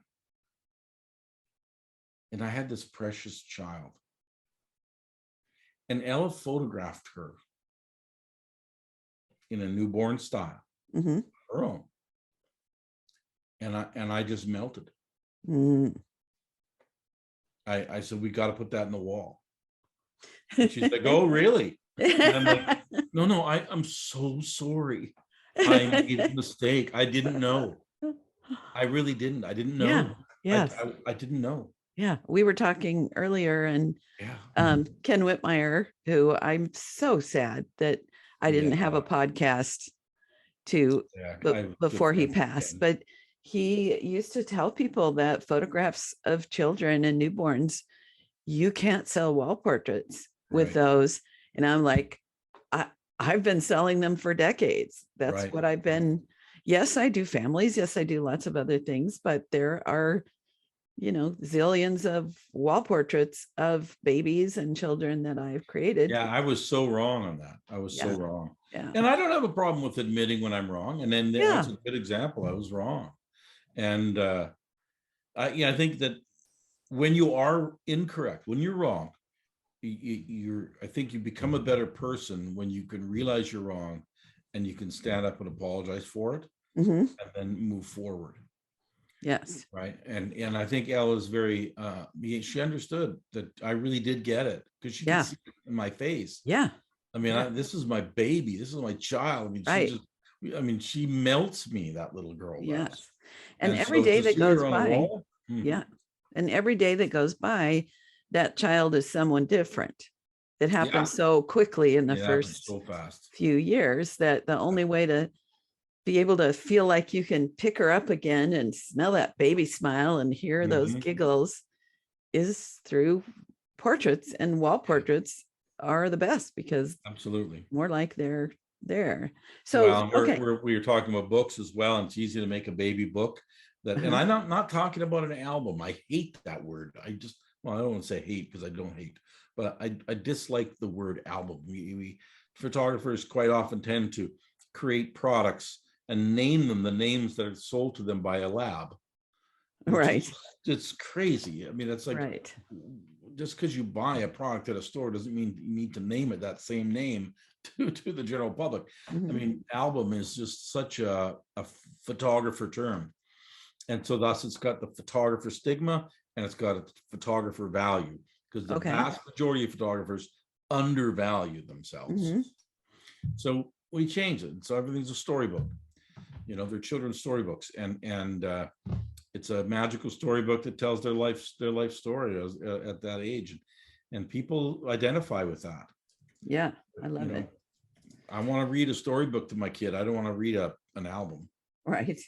and I had this precious child, and Ella photographed her in a newborn style, Mm-hmm. her own, and I just melted. Mm. I said, we got to put that in the wall. And she's like, oh, really? And I'm like, no, I'm so sorry. I made a mistake. I didn't know. I really didn't. I didn't know. Yeah. Yes. I didn't know. Yeah. We were talking earlier, and Yeah. Ken Whitmire, who I'm so sad that I didn't have a podcast before he passed, but he used to tell people that photographs of children and newborns, you can't sell wall portraits with those. And I'm like, I've been selling them for decades. That's what I've been. Yes, I do families. Yes, I do lots of other things, but there are, you know, zillions of wall portraits of babies and children that I've created. Yeah, I was so wrong on that. I was so wrong. Yeah. And I don't have a problem with admitting when I'm wrong. And then that's a good example. I was wrong. And I think that when you are incorrect, when you're wrong, I think you become a better person when you can realize you're wrong and you can stand up and apologize for it, and then move forward. Yes. Right. And I think Ella's very, she understood that I really did get it, because she could see it in my face. Yeah. I mean, this is my baby. This is my child. I mean, she melts me, that little girl. Yes. Does. And every day that goes by, yeah. And every day that goes by, that child is someone different. It happens so quickly in the first few years that the only way to be able to feel like you can pick her up again and smell that baby smile and hear those giggles is through portraits, and wall portraits are the best because absolutely more like they're there. So we were talking about books as well, and it's easy to make a baby book that, and I'm not talking about an album. I hate that word. I don't want to say hate because I don't hate, but I dislike the word album. We photographers quite often tend to create products and name them the names that are sold to them by a lab. Right. It's crazy. I mean, it's like just because you buy a product at a store doesn't mean you need to name it that same name to the general public. I mean, album is just such a photographer term. And so thus it's got the photographer stigma and it's got a photographer value, because the vast majority of photographers undervalue themselves. So we change it. So everything's a storybook. You know, they're children's storybooks, and it's a magical storybook that tells their life story at that age, and people identify with that. Yeah, I love it. I want to read a storybook to my kid. I don't want to read an album. Right.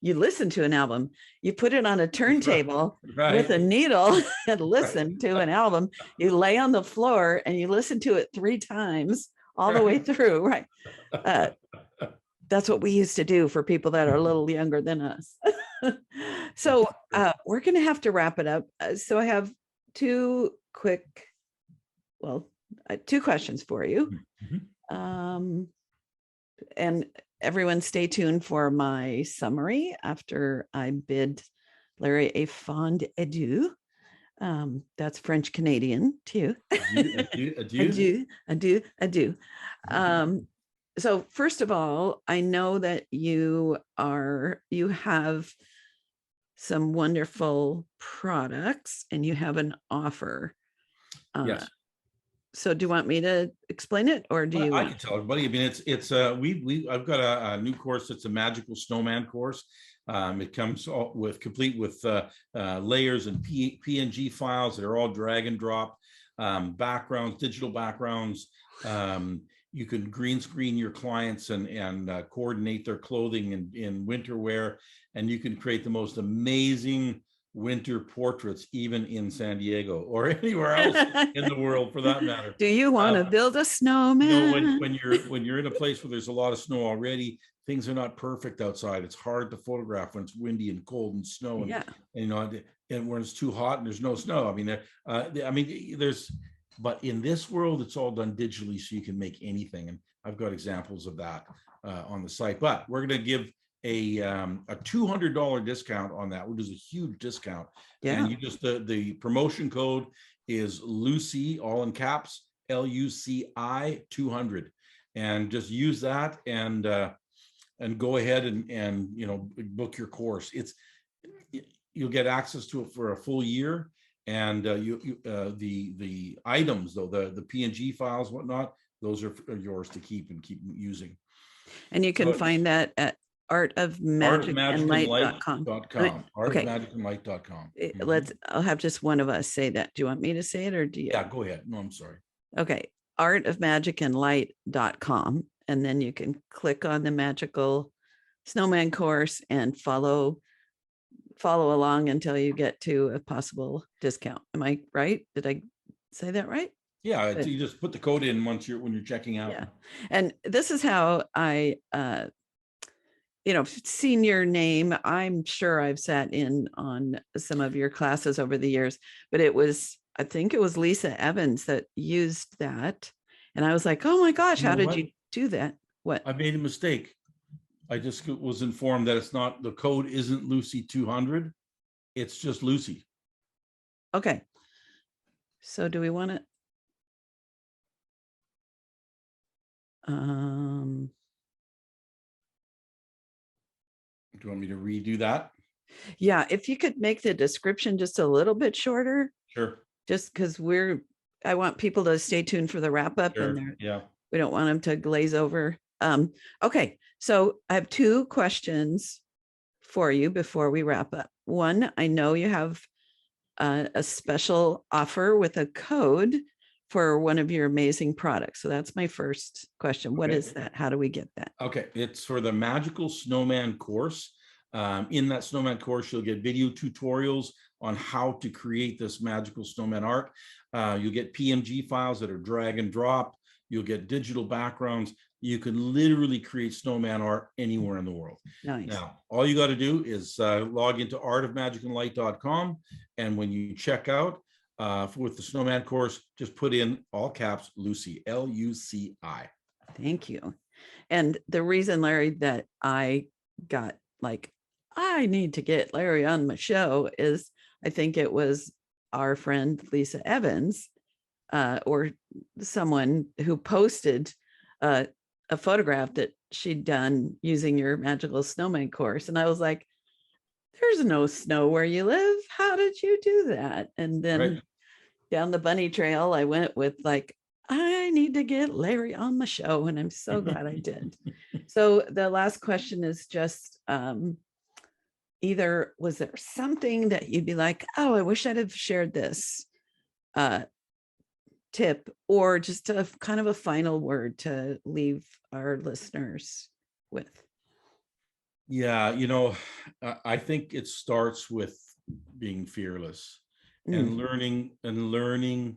You listen to an album, you put it on a turntable with a needle and listen to an album. You lay on the floor and you listen to it 3 times all the way through. Right. That's what we used to do for people that are a little younger than us. So we're going to have to wrap it up. So I have 2 questions for you. And everyone stay tuned for my summary after I bid Larry a fond adieu. That's French Canadian too. Adieu. So first of all, I know that you have some wonderful products and you have an offer. Yes. So do you want me to explain it, or do you? I can tell everybody. I mean, I've got a new course. It's a magical snowman course. It comes complete with layers and PNG files that are all drag and drop, backgrounds, digital backgrounds. you can green screen your clients and coordinate their clothing in winter wear, and you can create the most amazing winter portraits, even in San Diego or anywhere else in the world for that matter. Do you want to build a snowman? When you're in a place where there's a lot of snow already, things are not perfect outside. It's hard to photograph when it's windy and cold and snow, and, and when it's too hot and there's no snow. But in this world, it's all done digitally, so you can make anything. And I've got examples of that on the site. But we're going to give a $200 discount on that, which is a huge discount. Yeah. And you just the promotion code is Lucy, all in caps, LUCI 200, and just use that and go ahead and book your course. You'll get access to it for a full year, and the items, though, the PNG files, whatnot, those are yours to keep and keep using. And you can find that at artofmagicandlight.com. Artofmagicandlight.com. I'll have just one of us say that. Do you want me to say it, or do you? Yeah, go ahead. No, I'm sorry. Okay. artofmagicandlight.com. And then you can click on the magical snowman course and follow along until you get to a possible discount. Am I right? Did I say that right? Yeah, you just put the code in when you're checking out. Yeah. And this is how I seen your name. I'm sure I've sat in on some of your classes over the years, but I think it was Lisa Evans that used that. And I was like, oh my gosh, how did you do that? What? I made a mistake. I just was informed that the code isn't Lucy 200. It's just Lucy. Okay. So do we want to? Do you want me to redo that? Yeah, if you could make the description just a little bit shorter. Sure. Just because I want people to stay tuned for the wrap up, Sure. and yeah, we don't want them to glaze over. Okay, so I have two questions for you before we wrap up. One, I know you have a special offer with a code for one of your amazing products. So that's my first question. What is that? How do we get that? Okay, it's for the Magical Snowman course. In that snowman course, you'll get video tutorials on how to create this magical snowman art. You'll get PNG files that are drag and drop. You'll get digital backgrounds. You can literally create snowman art anywhere in the world. Nice. Now, all you got to do is log into artofmagicandlight.com, and when you check out with the snowman course, just put in all caps Lucy, LUCI. Thank you. And the reason, Larry, that I got I need to get Larry on my show is I think it was our friend Lisa Evans or someone who posted a photograph that she'd done using your magical snowman course. And I was like, there's no snow where you live. How did you do that? And then down the bunny trail, I went with I need to get Larry on the show. And I'm so glad I did. So the last question is just, either was there something that you'd be like, oh, I wish I'd have shared this tip, or just a kind of a final word to leave our listeners with? Yeah, I think it starts with being fearless and learning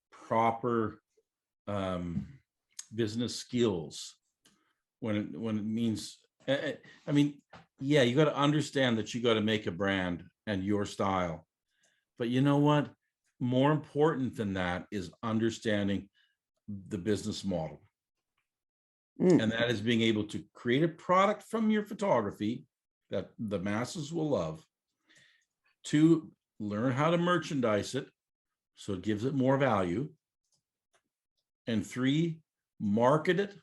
proper business skills when it means, yeah, you got to understand that you got to make a brand and your style. But you know what? More important than that is understanding the business model. And that is being able to create a product from your photography that the masses will love, to learn how to merchandise it so it gives it more value, and 3, market it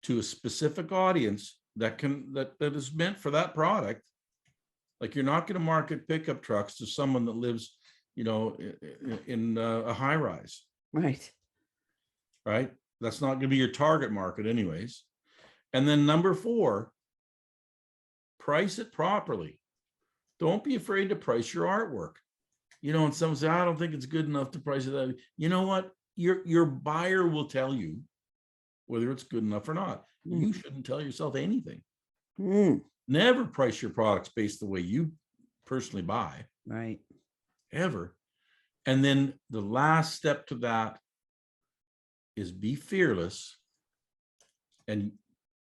to a specific audience that is meant for that product. Like, you're not going to market pickup trucks to someone that lives, in a high rise. Right. That's not going to be your target market anyways. And then number 4, price it properly. Don't be afraid to price your artwork. And someone say, I don't think it's good enough to price it that. You know what? Your buyer will tell you whether it's good enough or not. You shouldn't tell yourself anything. Mm. Never price your products based the way you personally buy. Right. Ever. And then the last step to that is be fearless and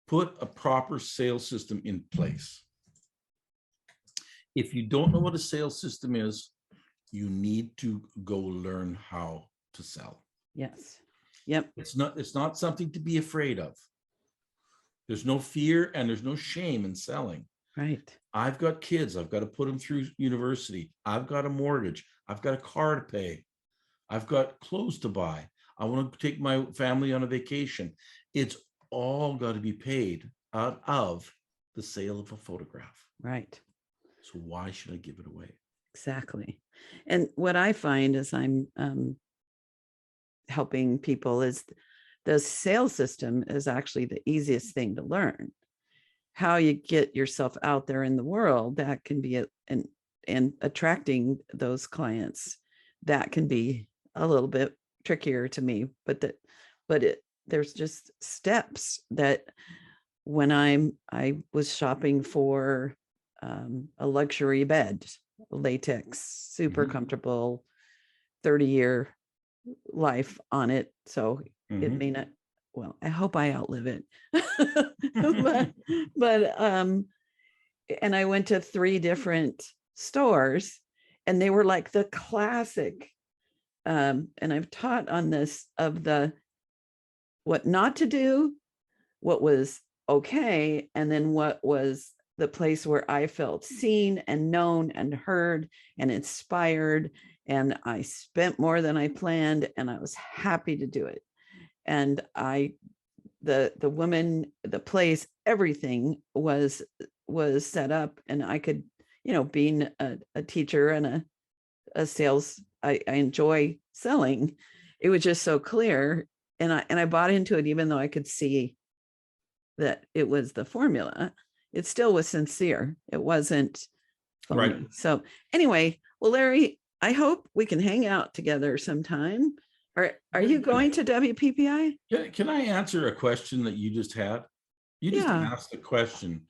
put a proper sales system in place. If you don't know what a sales system is, you need to go learn how to sell. Yes. Yep. It's not something to be afraid of. There's no fear and there's no shame in selling. Right. I've got kids. I've got to put them through university. I've got a mortgage. I've got a car to pay. I've got clothes to buy. I want to take my family on a vacation. It's all got to be paid out of the sale of a photograph. Right. So why should I give it away? Exactly. And what I find as I'm helping people is the sales system is actually the easiest thing to learn. How you get yourself out there in the world, that can be and attracting those clients, that can be a little bit trickier to me, but there's just steps that when I was shopping for a luxury bed, latex, super comfortable, 30-year life on it. So it may not, well, I hope I outlive it. but and I went to 3 different stores and they were like the classic. And I've taught on this of what not to do, what was okay, and then what was the place where I felt seen and known and heard and inspired. And I spent more than I planned and I was happy to do it. And the woman, the place, everything was set up, and I could, being a teacher and a sales, I enjoy selling. It was just so clear. And I bought into it, even though I could see that it was the formula. It still was sincere. It wasn't phony. Right. So anyway, well, Larry, I hope we can hang out together sometime. Are you going to WPPI? Can I answer a question that you just had? You just asked the question,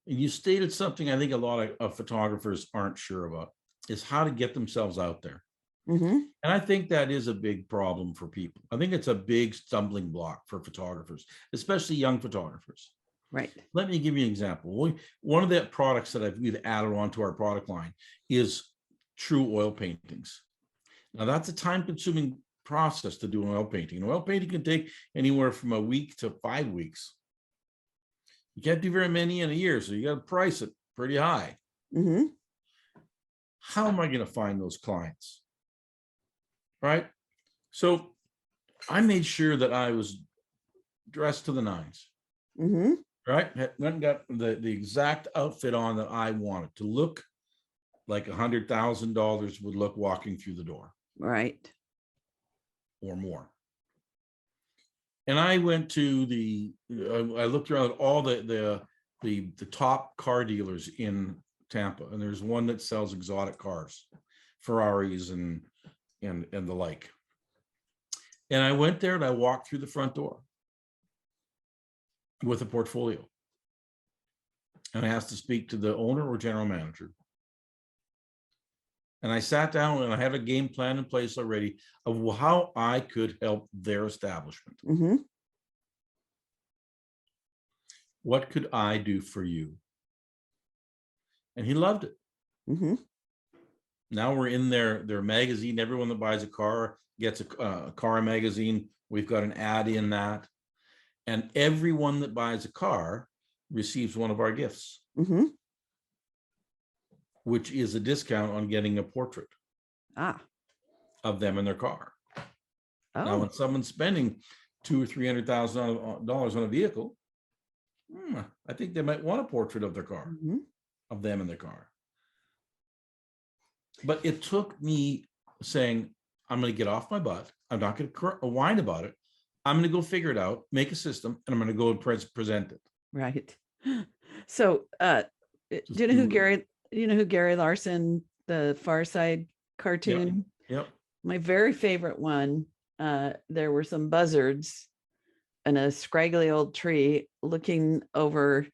and you stated something I think a lot of photographers aren't sure about, is how to get themselves out there. And I think that is a big problem for people. I think it's a big stumbling block for photographers, especially young photographers. Right. Let me give you an example. One of the products that we've added onto our product line is true oil paintings. Now that's a time-consuming process to do an oil painting. An oil painting can take anywhere from a week to 5 weeks. You can't do very many in a year, so you got to price it pretty high. How am I going to find those clients? Right? So I made sure that I was dressed to the nines. Right? Went and got the exact outfit on that I wanted to look like $100,000 would look walking through the door. Right. Or more. And I went to I looked around at all the top car dealers in Tampa, and there's one that sells exotic cars, Ferraris and the like. And I went there and I walked through the front door with a portfolio. And I asked to speak to the owner or general manager. And I sat down and I had a game plan in place already of how I could help their establishment. What could I do for you? And he loved it. Now we're in their magazine. Everyone that buys a car gets a car magazine. We've got an ad in that. And everyone that buys a car receives one of our gifts. Which is a discount on getting a portrait of them in their car. Now, when someone's spending $200,000 or $300,000 on a vehicle, I think they might want a portrait of their car, of them in their car. But it took me saying, I'm going to get off my butt. I'm not going to whine about it. I'm going to go figure it out, make a system, and I'm going to go and present it. Right. So, do you know who Gary Larson, the Far Side cartoon? Yep. My very favorite one, there were some buzzards in a scraggly old tree looking over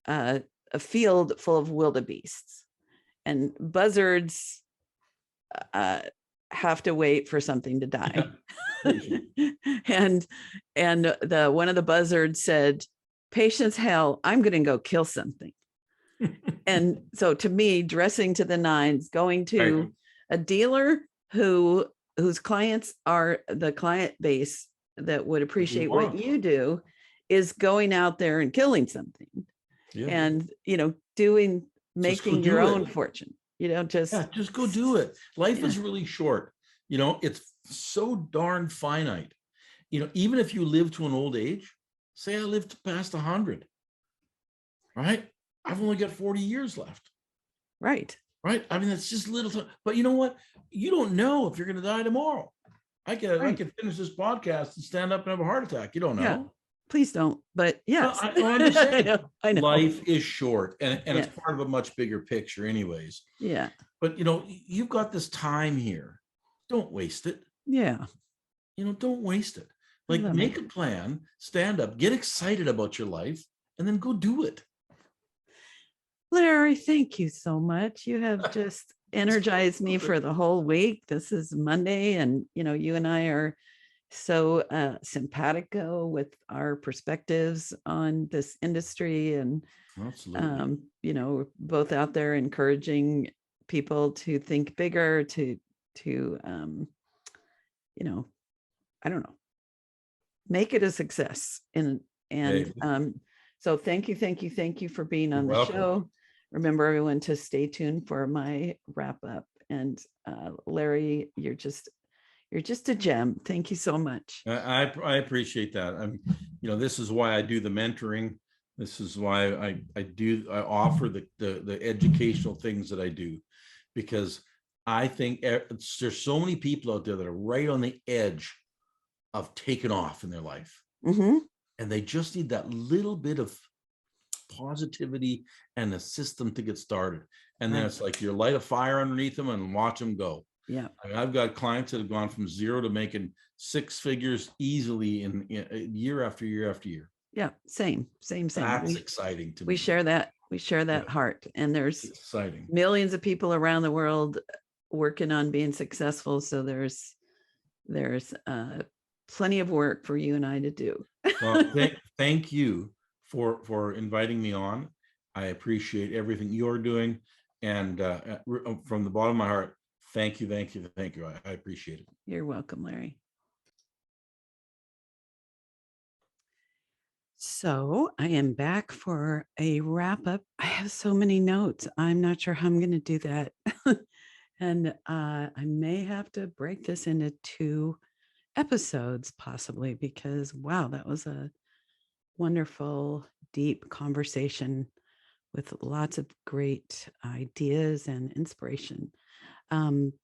a field full of wildebeests, and buzzards have to wait for something to die. and the one of the buzzards said, "Patience, hell, I'm going to go kill something." And so to me, dressing to the nines, going to a dealer whose clients are the client base that would appreciate what you do, is going out there and killing something. Yeah. And, making your own fortune. Just go do it. Life is really short. It's so darn finite. Even if you live to an old age, say I lived past 100, right? I've only got 40 years left. Right. I mean, that's just little time. But you know what? You don't know if you're going to die tomorrow. I could finish this podcast and stand up and have a heart attack. You don't know. Yeah. Please don't. But yes, I'm just saying, I know. Life is short, and it's part of a much bigger picture anyways. Yeah. But you've got this time here. Don't waste it. Yeah. Don't waste it. Like, make a plan, stand up, get excited about your life, and then go do it. Larry, thank you so much. You have just energized me for the whole week. This is Monday, and you and I are so simpatico with our perspectives on this industry, and we're both out there encouraging people to think bigger, to I don't know, make it a success. So thank you for being on the show. Remember, everyone, to stay tuned for my wrap up. And Larry, you're just a gem. Thank you so much. I appreciate that. This is why I do the mentoring. This is why I offer the educational things that I do, because I think there's so many people out there that are right on the edge of taking off in their life. Mm-hmm. And they just need that little bit of positivity and a system to get started. And then it's like you light a fire underneath them and watch them go. Yeah. I've got clients that have gone from zero to making 6 figures easily in year after year after year. Yeah. Same. That's exciting to me. We share that heart. And there's exciting millions of people around the world working on being successful. So there's plenty of work for you and I to do. Well, thank you for inviting me on. I appreciate everything you're doing. And from the bottom of my heart, thank you. I appreciate it. You're welcome, Larry. So I am back for a wrap up. I have so many notes. I'm not sure how I'm going to do that. And I may have to break this into 2 episodes possibly, because wow, that was a wonderful, deep conversation with lots of great ideas and inspiration.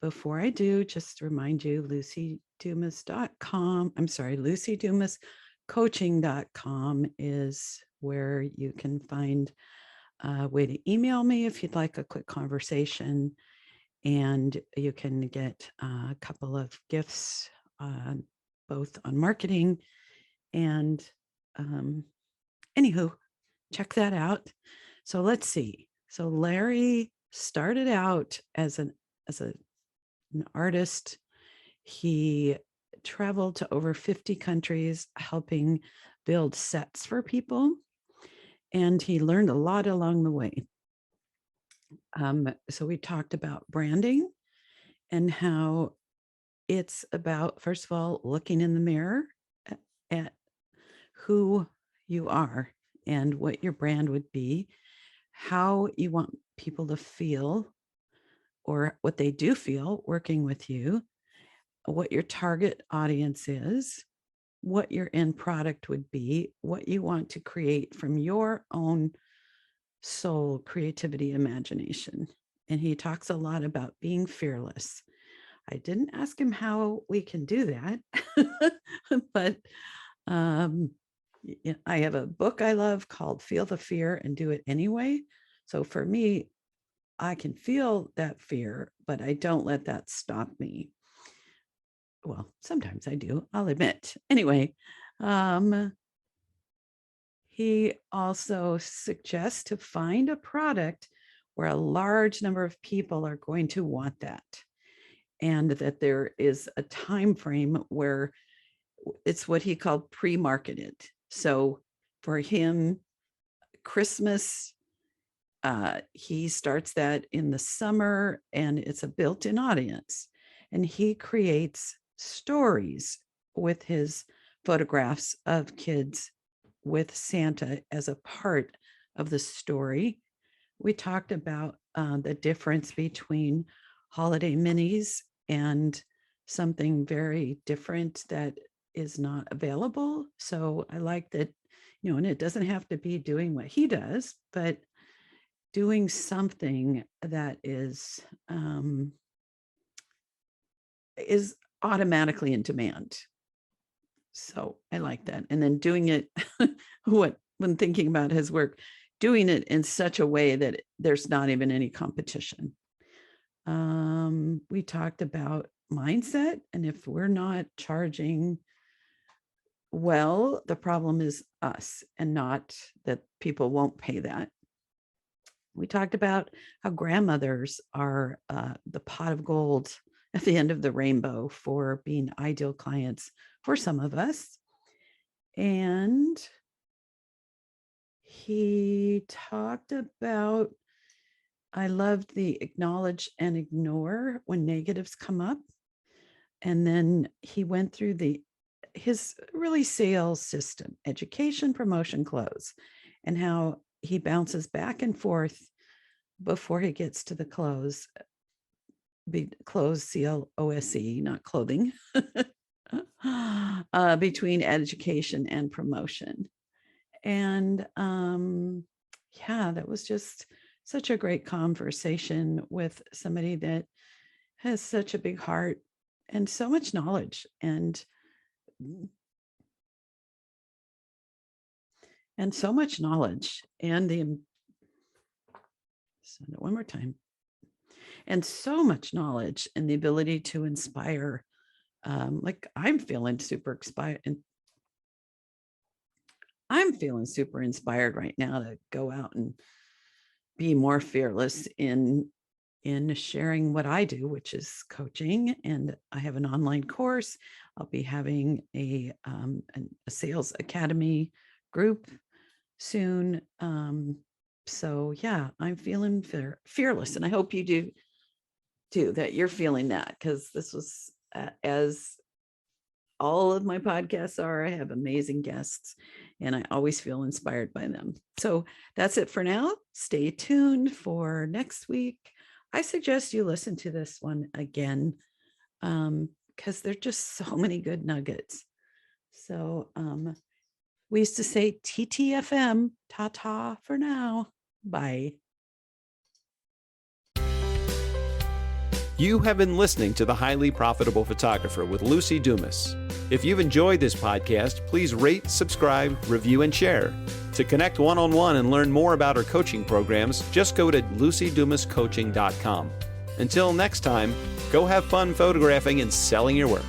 Before I do, just remind you, LucyDumasCoaching.com is where you can find a way to email me if you'd like a quick conversation, and you can get a couple of gifts, both on marketing and anywho, check that out. So let's see. So Larry started out as an artist. He traveled to over 50 countries helping build sets for people, and he learned a lot along the way. So we talked about branding and how it's about, first of all, looking in the mirror at who you are and what your brand would be, how you want people to feel or what they do feel working with you, what your target audience is, what your end product would be, what you want to create from your own soul, creativity, imagination. And he talks a lot about being fearless. I didn't ask him how we can do that, but I have a book I love called Feel the Fear and Do It Anyway. So for me, I can feel that fear, but I don't let that stop me. Well, sometimes I do, I'll admit. Anyway, He also suggests to find a product where a large number of people are going to want that, and that there is a time frame where it's what he called pre-marketed. So for him, Christmas, he starts that in the summer, and it's a built-in audience, and he creates stories with his photographs of kids with Santa as a part of the story. We talked about the difference between holiday minis and something very different that is not available. So I like that, and it doesn't have to be doing what he does, but doing something that is automatically in demand. So I like that. And then doing it, when thinking about his work, doing it in such a way that there's not even any competition. We talked about mindset, and if we're not charging well, the problem is us and not that people won't pay that. We talked about how grandmothers are the pot of gold at the end of the rainbow for being ideal clients for some of us. And he talked about, I loved the acknowledge and ignore when negatives come up. And then he went through his really sales system, education, promotion, close, and how he bounces back and forth before he gets to the close. Close, CLOSE, not clothing, between education and promotion. And that was just such a great conversation with somebody that has such a big heart and so much knowledge, and so much knowledge, and one more time, and so much knowledge and the ability to inspire. Like I'm feeling super inspired right now to go out and be more fearless in sharing what I do, which is coaching. And I have an online course. I'll be having a sales academy group soon. So yeah, I'm feeling fearless, and I hope you do too, that you're feeling that, because this was, as all of my podcasts are, I have amazing guests and I always feel inspired by them. So that's it for now. Stay tuned for next week. I suggest you listen to this one again, because there're just so many good nuggets. So we used to say TTFM, ta-ta for now. Bye. You have been listening to The Highly Profitable Photographer with Lucy Dumas. If you've enjoyed this podcast, please rate, subscribe, review, and share. To connect one-on-one and learn more about our coaching programs, just go to lucydumascoaching.com. Until next time, go have fun photographing and selling your work.